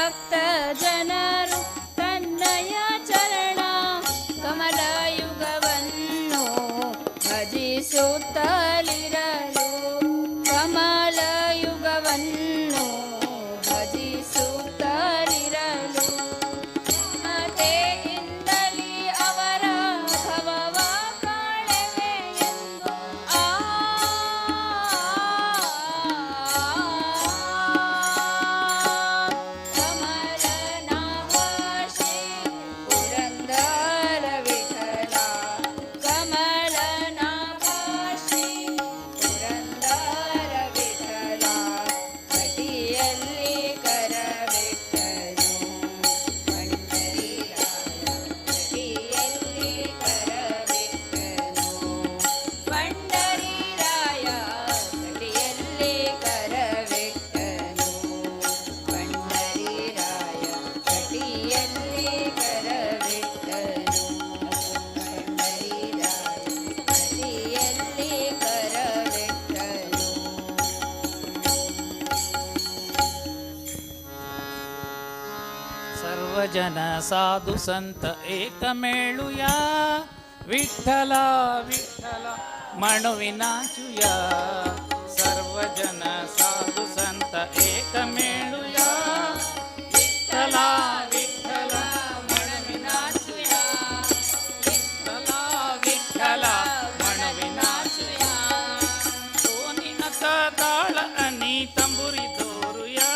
ಭಕ್ತ ಜನರು ತನ್ನಯ ಚರಣ ಕಮಲಯುಗವನ್ನು ಭಜಿಸುತ್ತಲಿರಲು ಕಮಲಯುಗವನ್ನು ಭಜಿಸುತ್ತಲಿರಲು ಮತೆಯಿಂದಲೇ ಅವರ ಭವವ ಕಾಣೆವೆ ಎಂದು ಕಮಲನಾಮ ಶ್ರೀ ಪುರಂದರ ವಿಠಲ ಕಮಲನಾಮ ಶ್ರೀ ಪುರಂದರ ವಿಠಲ ಕಟಿಯಲ್ಲಿ ಕರವಿಟ್ಟನು ಪಂಡರೀರಾಯ ಕಟಿಯಲ್ಲಿ ಕರವಿಟ್ಟನು ಪಂಡರೀರಾಯ ಕಟಿಯಲ್ಲಿ ಕರವಿಟ್ಟನು ಪಂಡರೀರಾಯ ಕಟಿಯಲ್ಲಿ ಕರವಿಟ್ಟನು सर्वजन साधु संत एक मेळूया विठ्ठला विठ्ठला म्हणविनाचूया सर्वजन साधु संत एक मेळूया विठ्ठला विठ्ठला म्हणविनाचूया विठ्ठला विठ्ठला म्हणविनाचूया दोन्ही आता ताळ आणि तंबुरी दोरुया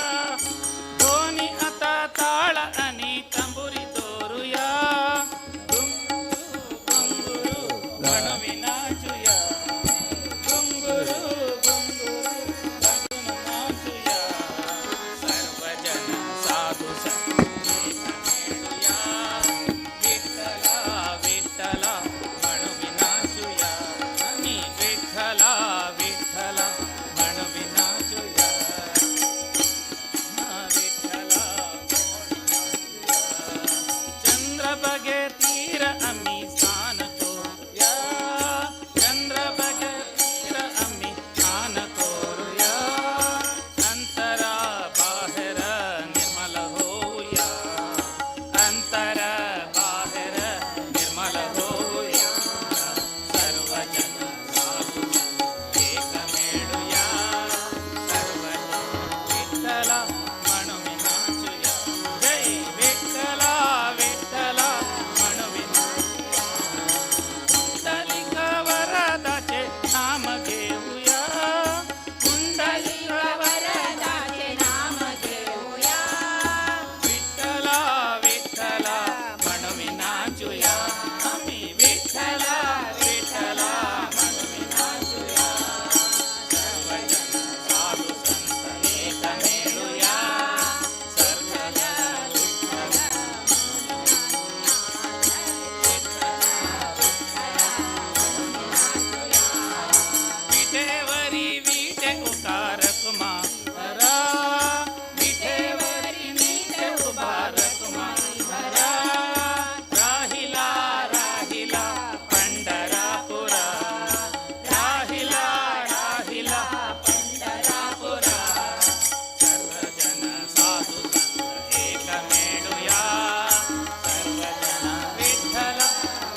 दोन्ही आता ताळ आणि तंबुरी दोरुया घुंगरू घुंगरू म्हणविनाचूया घुंगरू घुंगरू म्हणविनाचूया सर्वजन साधू संत एक मेळूया विठ्ठला विठ्ठला म्हणविनाचूया आणि विठ्ठला विठ्ठला म्हणविनाचूया विठ्ठला चंद्रबगे तीर आम्ही स्नान करूया चंद्रबगे तीर आम्ही स्नान करूया अंतरा बाहेर निर्मल होऊया अंतरा बाहेर निर्मल होऊया सर्वजन साधू एक मेळूया सर्वजन विठ्ठला म्हणविनाचूया जय विठ्ठला विठ्ठला म्हणविनाचूया कुंडलिक वरदाचे नाम घेऊया कुंडलिक वरदाचे नाम घेऊया विठ्ठला विठ्ठला म्हणविनाचूया आम्ही विठ्ठला विठ्ठला म्हणविनाचूया सर्वजन साधू संत एक मेळूया सर्वजन विठ्ठला विठेवरी विठे उतारक मारा विठेवरी विठे उभारक मारा राहिला राहिला पंढरापुरा राहिला राहिला पंढरापुरा सर्वजन साधू संत एक मेळूया सर्वजन विठ्ठला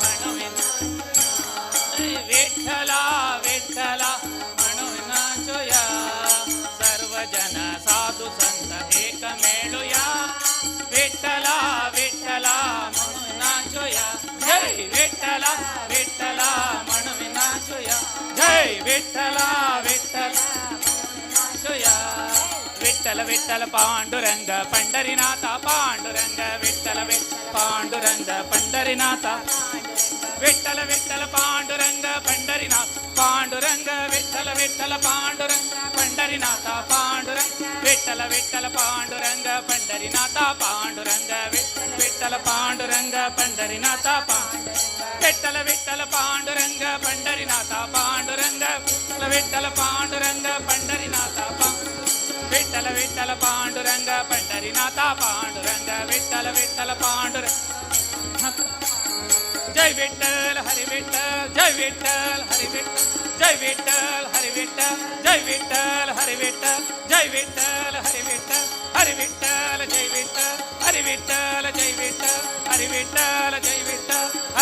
म्हणविनाचूया विठ्ठला विठ्ठला म्हणविनाचूया सर्वजन साधू संत एक मेळूया विठ्ठला विठ्ठला म्हणविनाचूया जय विठ्ठला विठ्ठला म्हणविनाचूया जय विठ्ठला विठ्ठला म्हणविनाचूया विठ्ठल विठ्ठल पांडुरंग पंढरीनाथा पांडुरंग विठ्ठल विठ्ठल पांडुरंग पंढरीनाथा विठ्ठल विठ्ठल पांडुरंग पंढरीनाथ पांडुरंग विठ्ठल विठ्ठल पांडुरंग पंढरीनाथा पांडुरंग विठ्ठल विठ्ठल पांडुरंग पंढरीनाथा पांडुरंग विठ्ठल पांडुरंग पंढरीनाथा विठ्ठल विठ्ठल पांडुरंग पंढरीनाथा पांडुरंग विठ्ठल पांडुरंग पंढरीनाथा विठ्ठल विठ्ठल पांडुरंग पंढरीनाथा पांडुरंग विठ्ठल विठ्ठल पांडुरंग जय विठ्ठल हरि विठ्ठल जय विठ्ठल हरि विठ्ठल जय विठ्ठल हरि विठ्ठल जय विठ्ठल हरि विठ्ठल जय विठ्ठल हरि विठ्ठल हरि विठ्ठल जय विठ्ठल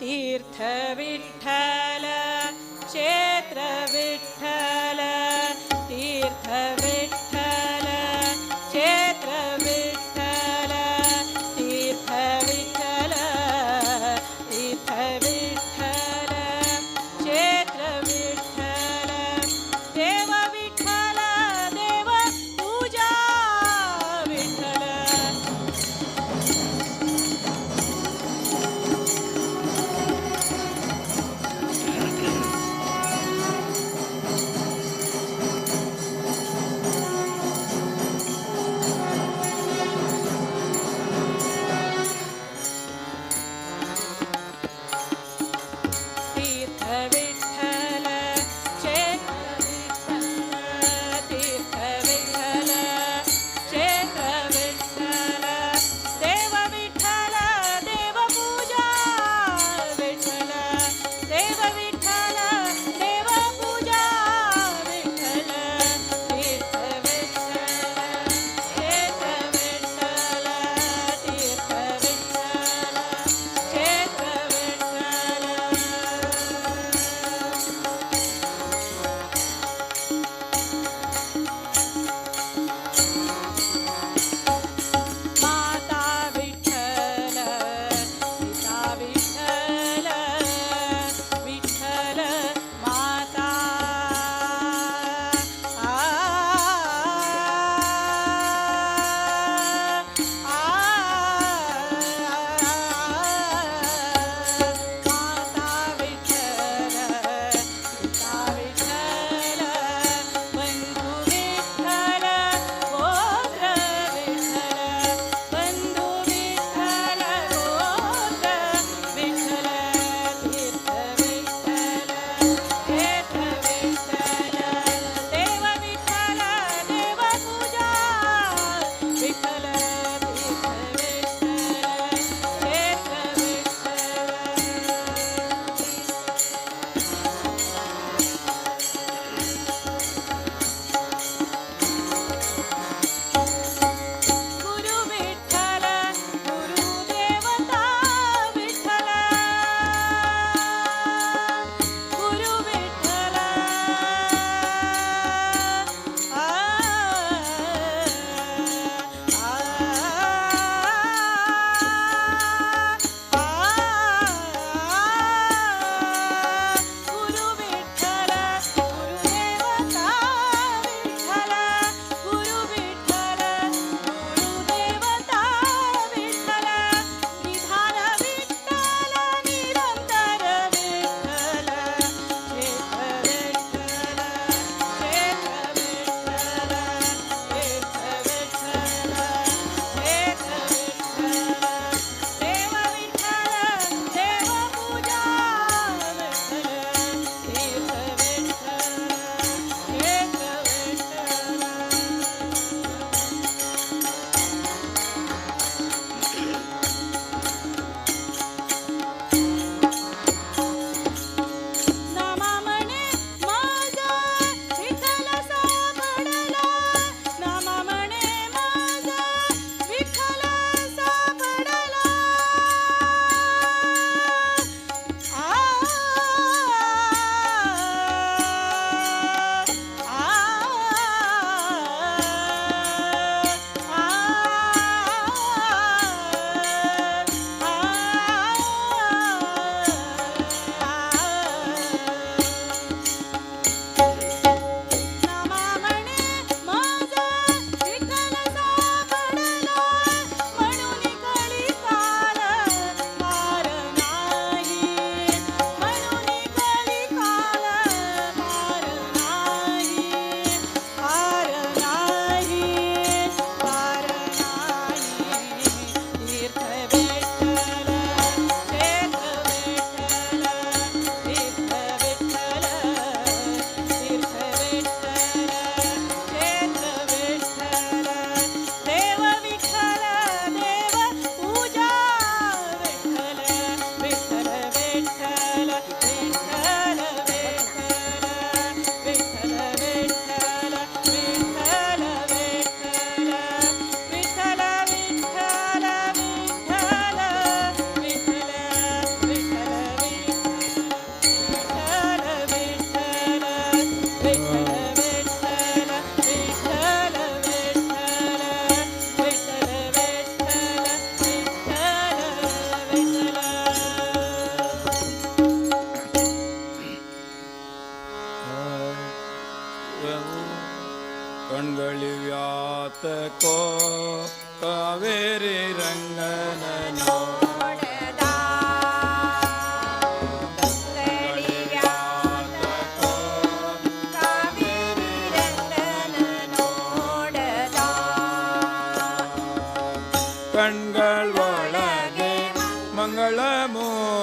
तीर्थ विठ्ठल क्षेत्र विठ्ठल तीर्थ विठ्ठल क्षेत्र विठ्ठल तीर्थ विठ्ठल तीर्थ विठ्ठल क्षेत्र विठ्ठल देव विठ्ठल देव तुझा विठ्ठल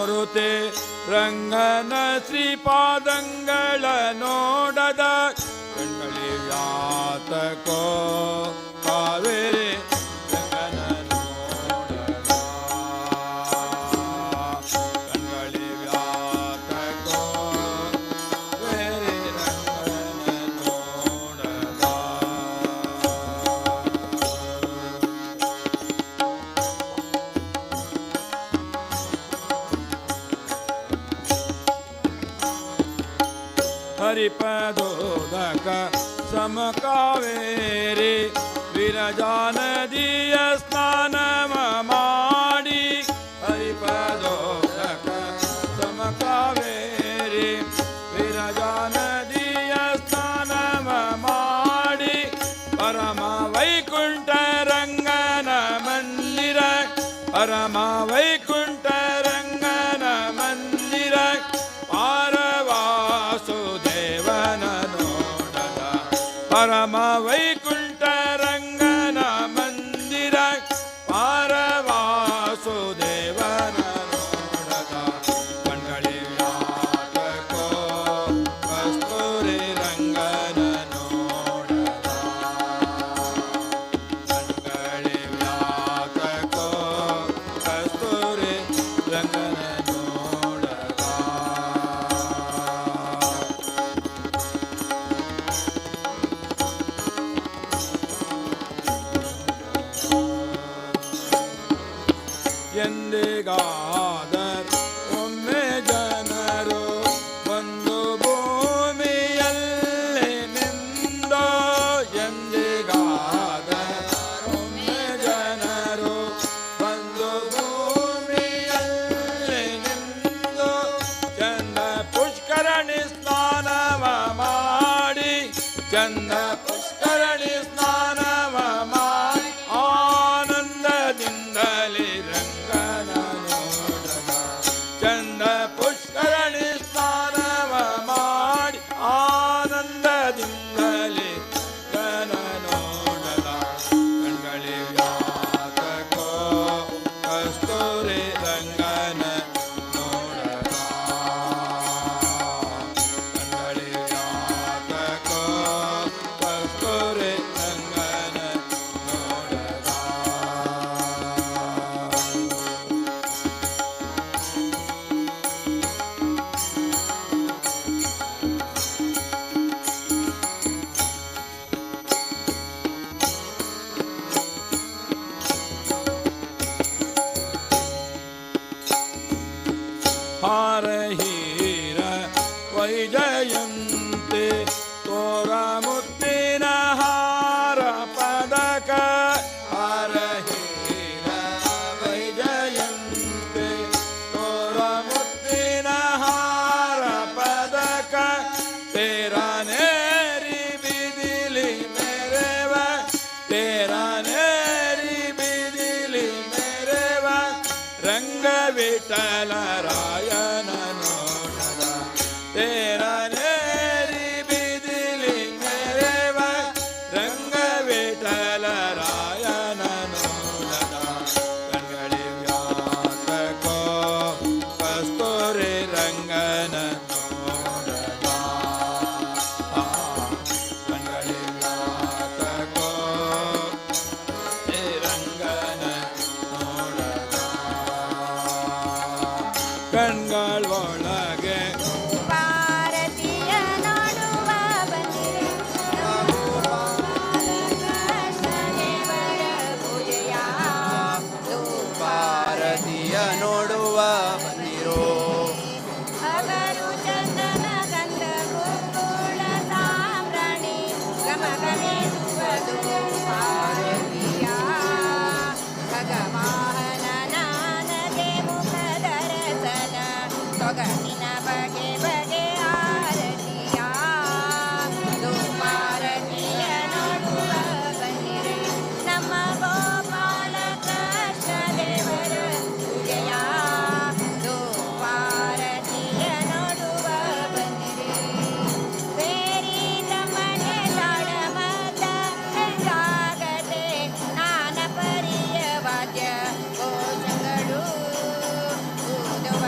ತೋರುತೆ ರಂಗನ ಶ್ರೀಪಾದಂಗಳ ನೋಡದ ಕಣ್ಗಳಿ ವ್ಯಾತಕೋ ಕಾವೇರಿ ರಂಗನ ನೋಡದ ಕಣ್ಗಳಿ ವ್ಯಾತಕೋ ಕಾವೇರಿ ರಂಗನ ನೋಡದ ಹರಿಪದೋದಕ ಸಮಕಾವೇರಿ ವಿರಜಾ ನದಿಯ ಸ್ನಾನವ ಮಾಡಿ ಹರಿಪದೋದಕ ಸಮಕಾವೇರಿ ವಿರಜಾ ನದಿಯ ಸ್ನಾನವ ಮಾಡಿ ಪರಮ ವೈಕುಂಠ ರಂಗನ ಮಂದಿರ ಪರಮ ವೈಕುಂಠ ರಂಗನ ಮಂದಿರ ಪಾರವಾಸುದೇವನ ನೋಡದ ಪರಮ ವೈಕುಂಠ ರಂಗನ ಮಂದಿರ ಪಾರವಾಸುದೇವನ ನೋಡದ ಕಣ್ಗಳಿ ವ್ಯಾತಕೋ ಕಸ್ತೂರಿ ರಂಗನ ನೋಡದ ಕಣ್ಗಳಿ ವ್ಯಾತಕೋ ಕಸ್ತೂರಿ ರಂಗನ ನೋಡದ ಎಂದಿಗಾದರ್ ಒಮ್ಮೆ ಜನರು ಒಂದು ಭೂಮಿಯಲ್ಲಿ ನಿಂದೋ ಎಂದಿಗಾದರ್ ಒಮ್ಮೆ ಜನರು ಒಂದು ಭೂಮಿಯಲ್ಲಿ ನಿಂದು ಚಂದ ಪುಷ್ಕರಣಿ ಸ್ನಾನವ ಮಾಡಿ ಚಂದ ಪುಷ್ಕರಣಿ ಸ್ನಾನವ ಮಾಡಿ ಆನಂದದಿಂದಲೇ ರಂಗನ ನೋಡದ ಚಂದ ಪುಷ್ಕರಣಿ ಸ್ನಾನವ ಮಾಡಿ ಆನಂದದಿಂದಲೇ ರಂಗನ ನೋಡದ ಕಣ್ಗಳಿ ವ್ಯಾತಕೋ ಕಸ್ತೂರಿ ರಂಗನ ನೋಡದ ಕಣ್ಗಳಿ ವ್ಯಾತಕೋ ಕಸ್ತೂರಿ ರಂಗನ ನೋಡದ ಹಾರ ಹೀರ ವೈಜಯಂತೆ ತೋರ ಮುತ್ತಿನ ಹಾರ ಪದಕ ಹಾರ ಹೀರ ವೈಜಯಂತೆ ತೋರ ಮುತ್ತಿನ ಹಾರ ಪದಕ ತೇರ ನೇರಿ ಬಿದಿಲಿ ಮೇರೆವ ತೇರ ನೇರಿ ಬಿದಿಲಿ ಮೇರೆವ ರಂಗ ವಿಠಲ ರಾಯನ ನೋಡದ ತೇರ ನೇರಿ ಬಿದಿಲಿ ಮೇರೆವ ರಂಗ ವಿಠಲ ರಾಯನ ನೋಡದ ಕಣ್ಗಳಿ ವ್ಯಾತಕೋ ಕಸ್ತೂರಿ ರಂಗನ ನೋಡದ ಕಣ್ಗಳಿ ವ್ಯಾತಕೋ ಈ ರಂಗನ ನೋಡದ ಕಣ್ಗಳೊಳಗೆ ಭಾರತೀಯ ನೋಡುವ ಬಂದಿರೆ ಕೃಷ್ಣದೇವರ ಪೂಜೆಯ ಭಾರತೀಯ ನೋಡುವ ಬಂದಿರೋ ಅಗರು ಚಂದನ ಗಂಧ ಗುರುಕುಳ ಸಾಮ್ರಾಣಿ ಗಮಗಮಿಸುವುದು ಭಾರತೀಯ ಖಗವಾಹನ ನಾನಗೆ ಮುಖದರಸನ ಸೊಗಸಿನ ಬಗೆ ಬಗೆ ಆರತಿಯ ಭಾರತೀಯ ನೋಡುವ ಬಂದಿರೆ ನಮ್ಮ ಗೋಪಾಲ ಕೃಷ್ಣ ದೇವರ ಪೂಜೆಯ ಭಾರತೀಯ ನೋಡುವ ಬಂದಿರೆ ಬೇರಿ ತಮ್ಮನೆ ತಾಳ ಮತ ಜಾಗತೆ ನಾನ ಪರಿಯ ವಾದ್ಯ ಘೋಷಗಳು ಊದುವ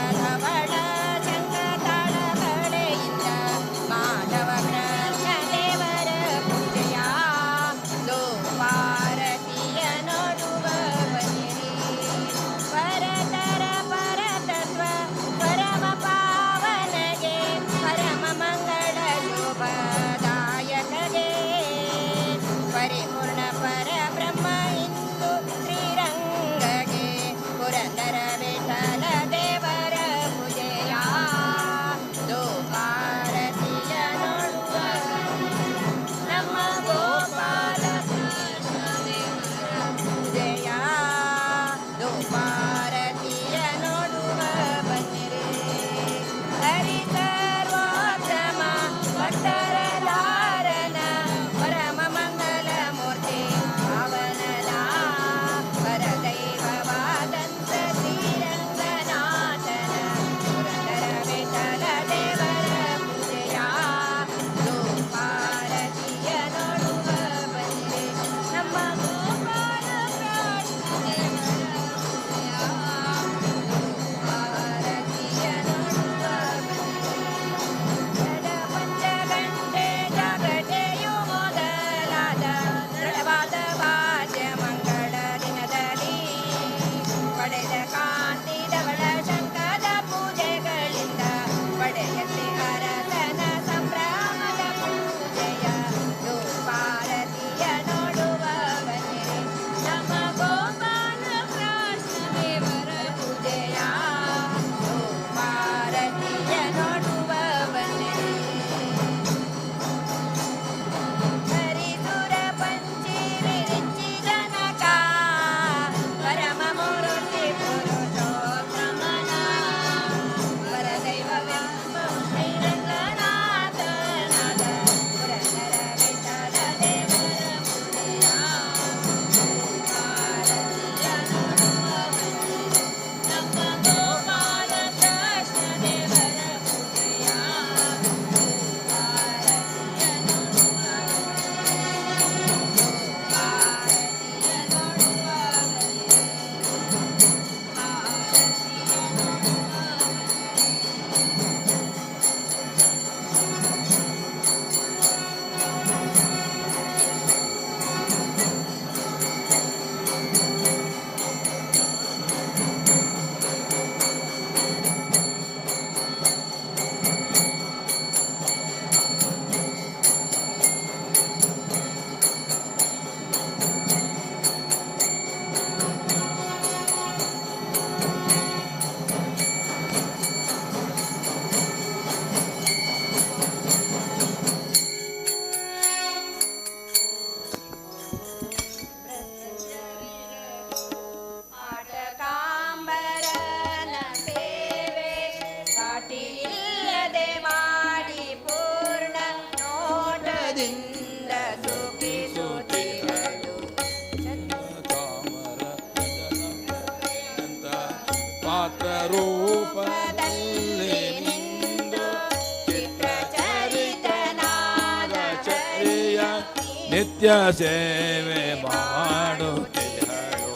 ನಿತ್ಯ ಸೇವೆ ಮಾಡುತ್ತಿಹಳು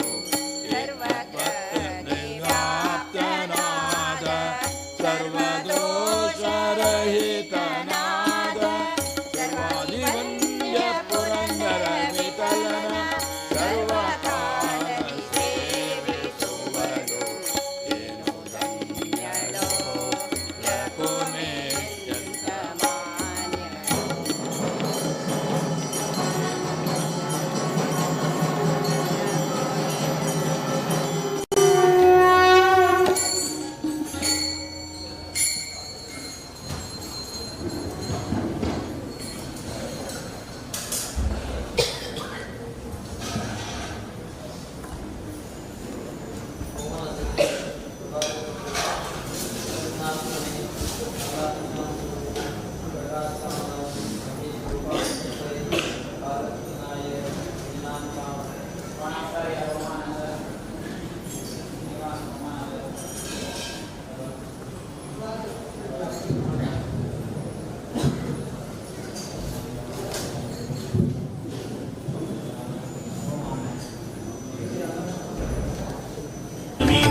ನಿರ್ವ್ಯಾಪ್ತನಾದ ಸರ್ವದೋಷರಹಿತನಾದ ಸರ್ವಾಧಿವಂದ್ಯ ಪುರಂದರ ವಿಠಲನ ಸರ್ವಕಾಲ ಸೇವಿಸುವಳು ಏನು ಧನ್ಯಳೋ ಯಕುಮೆ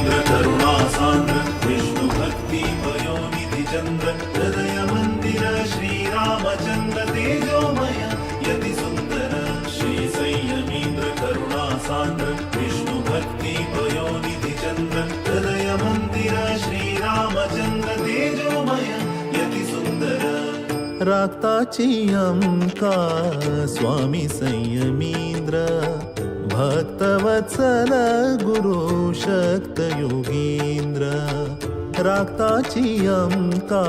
करुणासान्द्र विष्णु भक्ति पयोनिधि चन्द्र हृदय मंदिर श्रीरामचन्द्र तेजोमय यति सुन्दर श्री संयमीन्द्र करुणासान्द्र विष्णु भक्ति पयोनिधि चन्द्र हृदय मंदिर श्रीरामचन्द्र तेजोमय यति सुन्दर राक्ताची अंका स्वामी संयमीन्द्र भक्तवत्सल गुरु शक्त योगींद्र राक्ताची अंका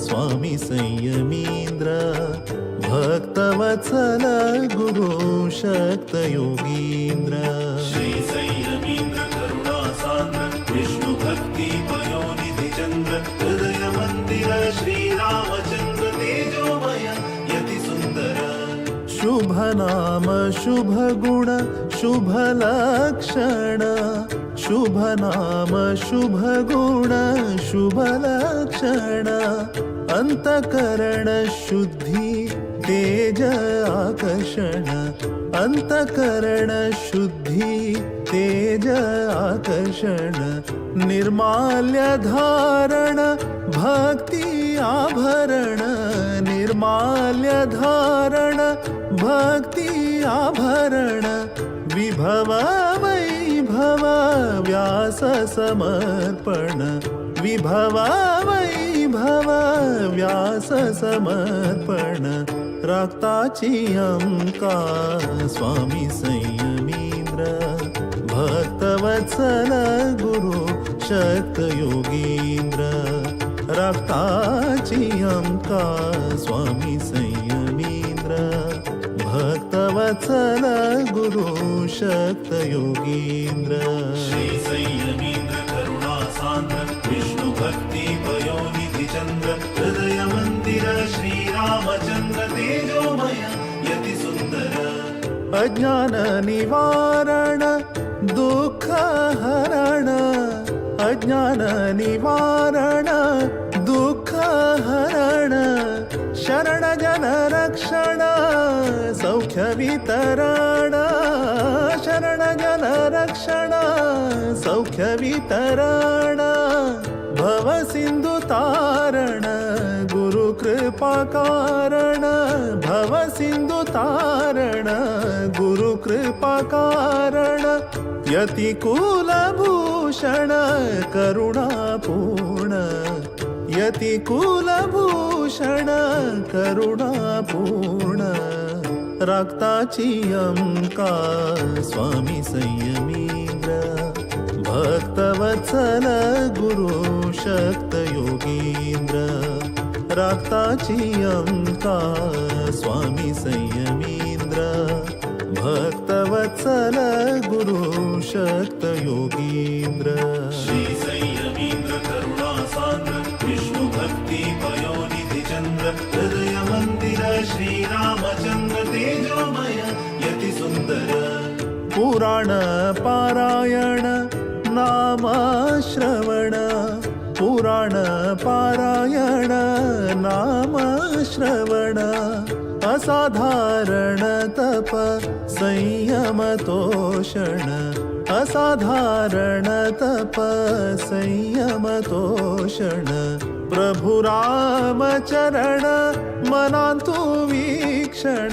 स्वामी संयमीन्द्र भक्तवत्सल गुरु शक्त योगींद्र श्री संयमीन्द्र करुणासान्द्र विष्णु भक्ति पयोनिधि चन्द्र हृदय मंदिर श्रीरामचन्द्र तेजोमय यति सुन्दर शुभ नाम शुभ गुण शुभ लक्षण शुभ नाम शुभ गुण शुभ लक्षण अंतकरण शुद्धि तेज आकर्षण अंतकरण शुद्धि तेज आकर्षण निर्माल्य धारण भक्ति आभरण निर्माल्य धारण भक्ति आभरण विभव वैभव व्यास समर्पण विभव वैभव व्यास समर्पण राक्ताची अंका स्वामी संयमीन्द्र भक्तवत्सल गुरु शक्त योगींद्र राक्ताची अंका स्वामी संयमीन्द्र भक्तवत्सल गुरु शक्त योगींद्र श्री संयमीन्द्र करुणासान्द्र विष्णु भक्ति पयोनिधि चन्द्र हृदय मंदिर श्रीरामचन्द्र तेजोमय यति सुन्दर अज्ञान निवारण दुःख हरण अज्ञान निवारण दुःख हरण शरण जन रक्षण सौख्य वितरण शरण जन रक्षण सौख्य वितरण भव सिंधु तारण गुरु कृपा कारण भव सिंधु तारण गुरु कृपा कारण यति कुलभूषण करुणापूर्ण यति कुलभूषण करुणापूर्ण राक्ताची अंका स्वामी संयमीन्द्र भक्तवत्सल गुरु शक्त योगींद्र राक्ताची अंका स्वामी संयमीन्द्र भक्तवत्सल गुरु शक्त योगींद्र श्री संयमीन्द्र करुणासान्द्र विष्णु भक्ति पयोनिधि चन्द्र हृदय मंदिर श्रीरामचन्द्र तेजोमय यति सुन्दर पुराण पारायण नाम श्रवण पुराण पारायण नाम श्रवण असाधारण तप संयम तोषण असाधारण तप संयम तोषण प्रभु रामचरण मनांतु वीक्षण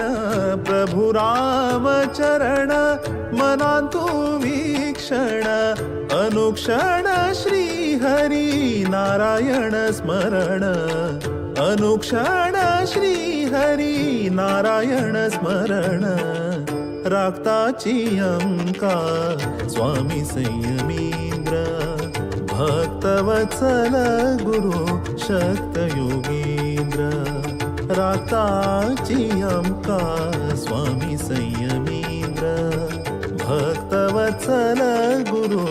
प्रभु रामचरण मनांतु वीक्षण अनुक्षण श्री हरी नारायण स्मरण अनुक्षण श्री हरी नारायण स्मरण राक्ताची अंका स्वामी संयमींद्र भक्तवत्सल गुरु शक्त योगींद्र राक्ताची अंका स्वामी संयमींद्र भक्तवत्सल गुरु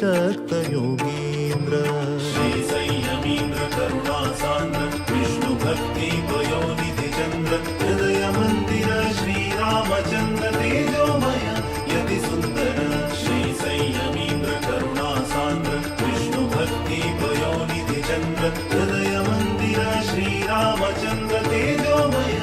शक्त योगींद्र श्री संयमींद्र करुणा सान्द्र विष्णु भक्ति पयोनिधि चंद्र हृदय मंदिर श्री रामचंद्र तेजोमय यति सुंदर श्री संयमींद्र करुणा सान्द्र विष्णु भक्ति पयोनिधि चंद्र हृदय मंदिर श्री रामचंद्र तेजोमय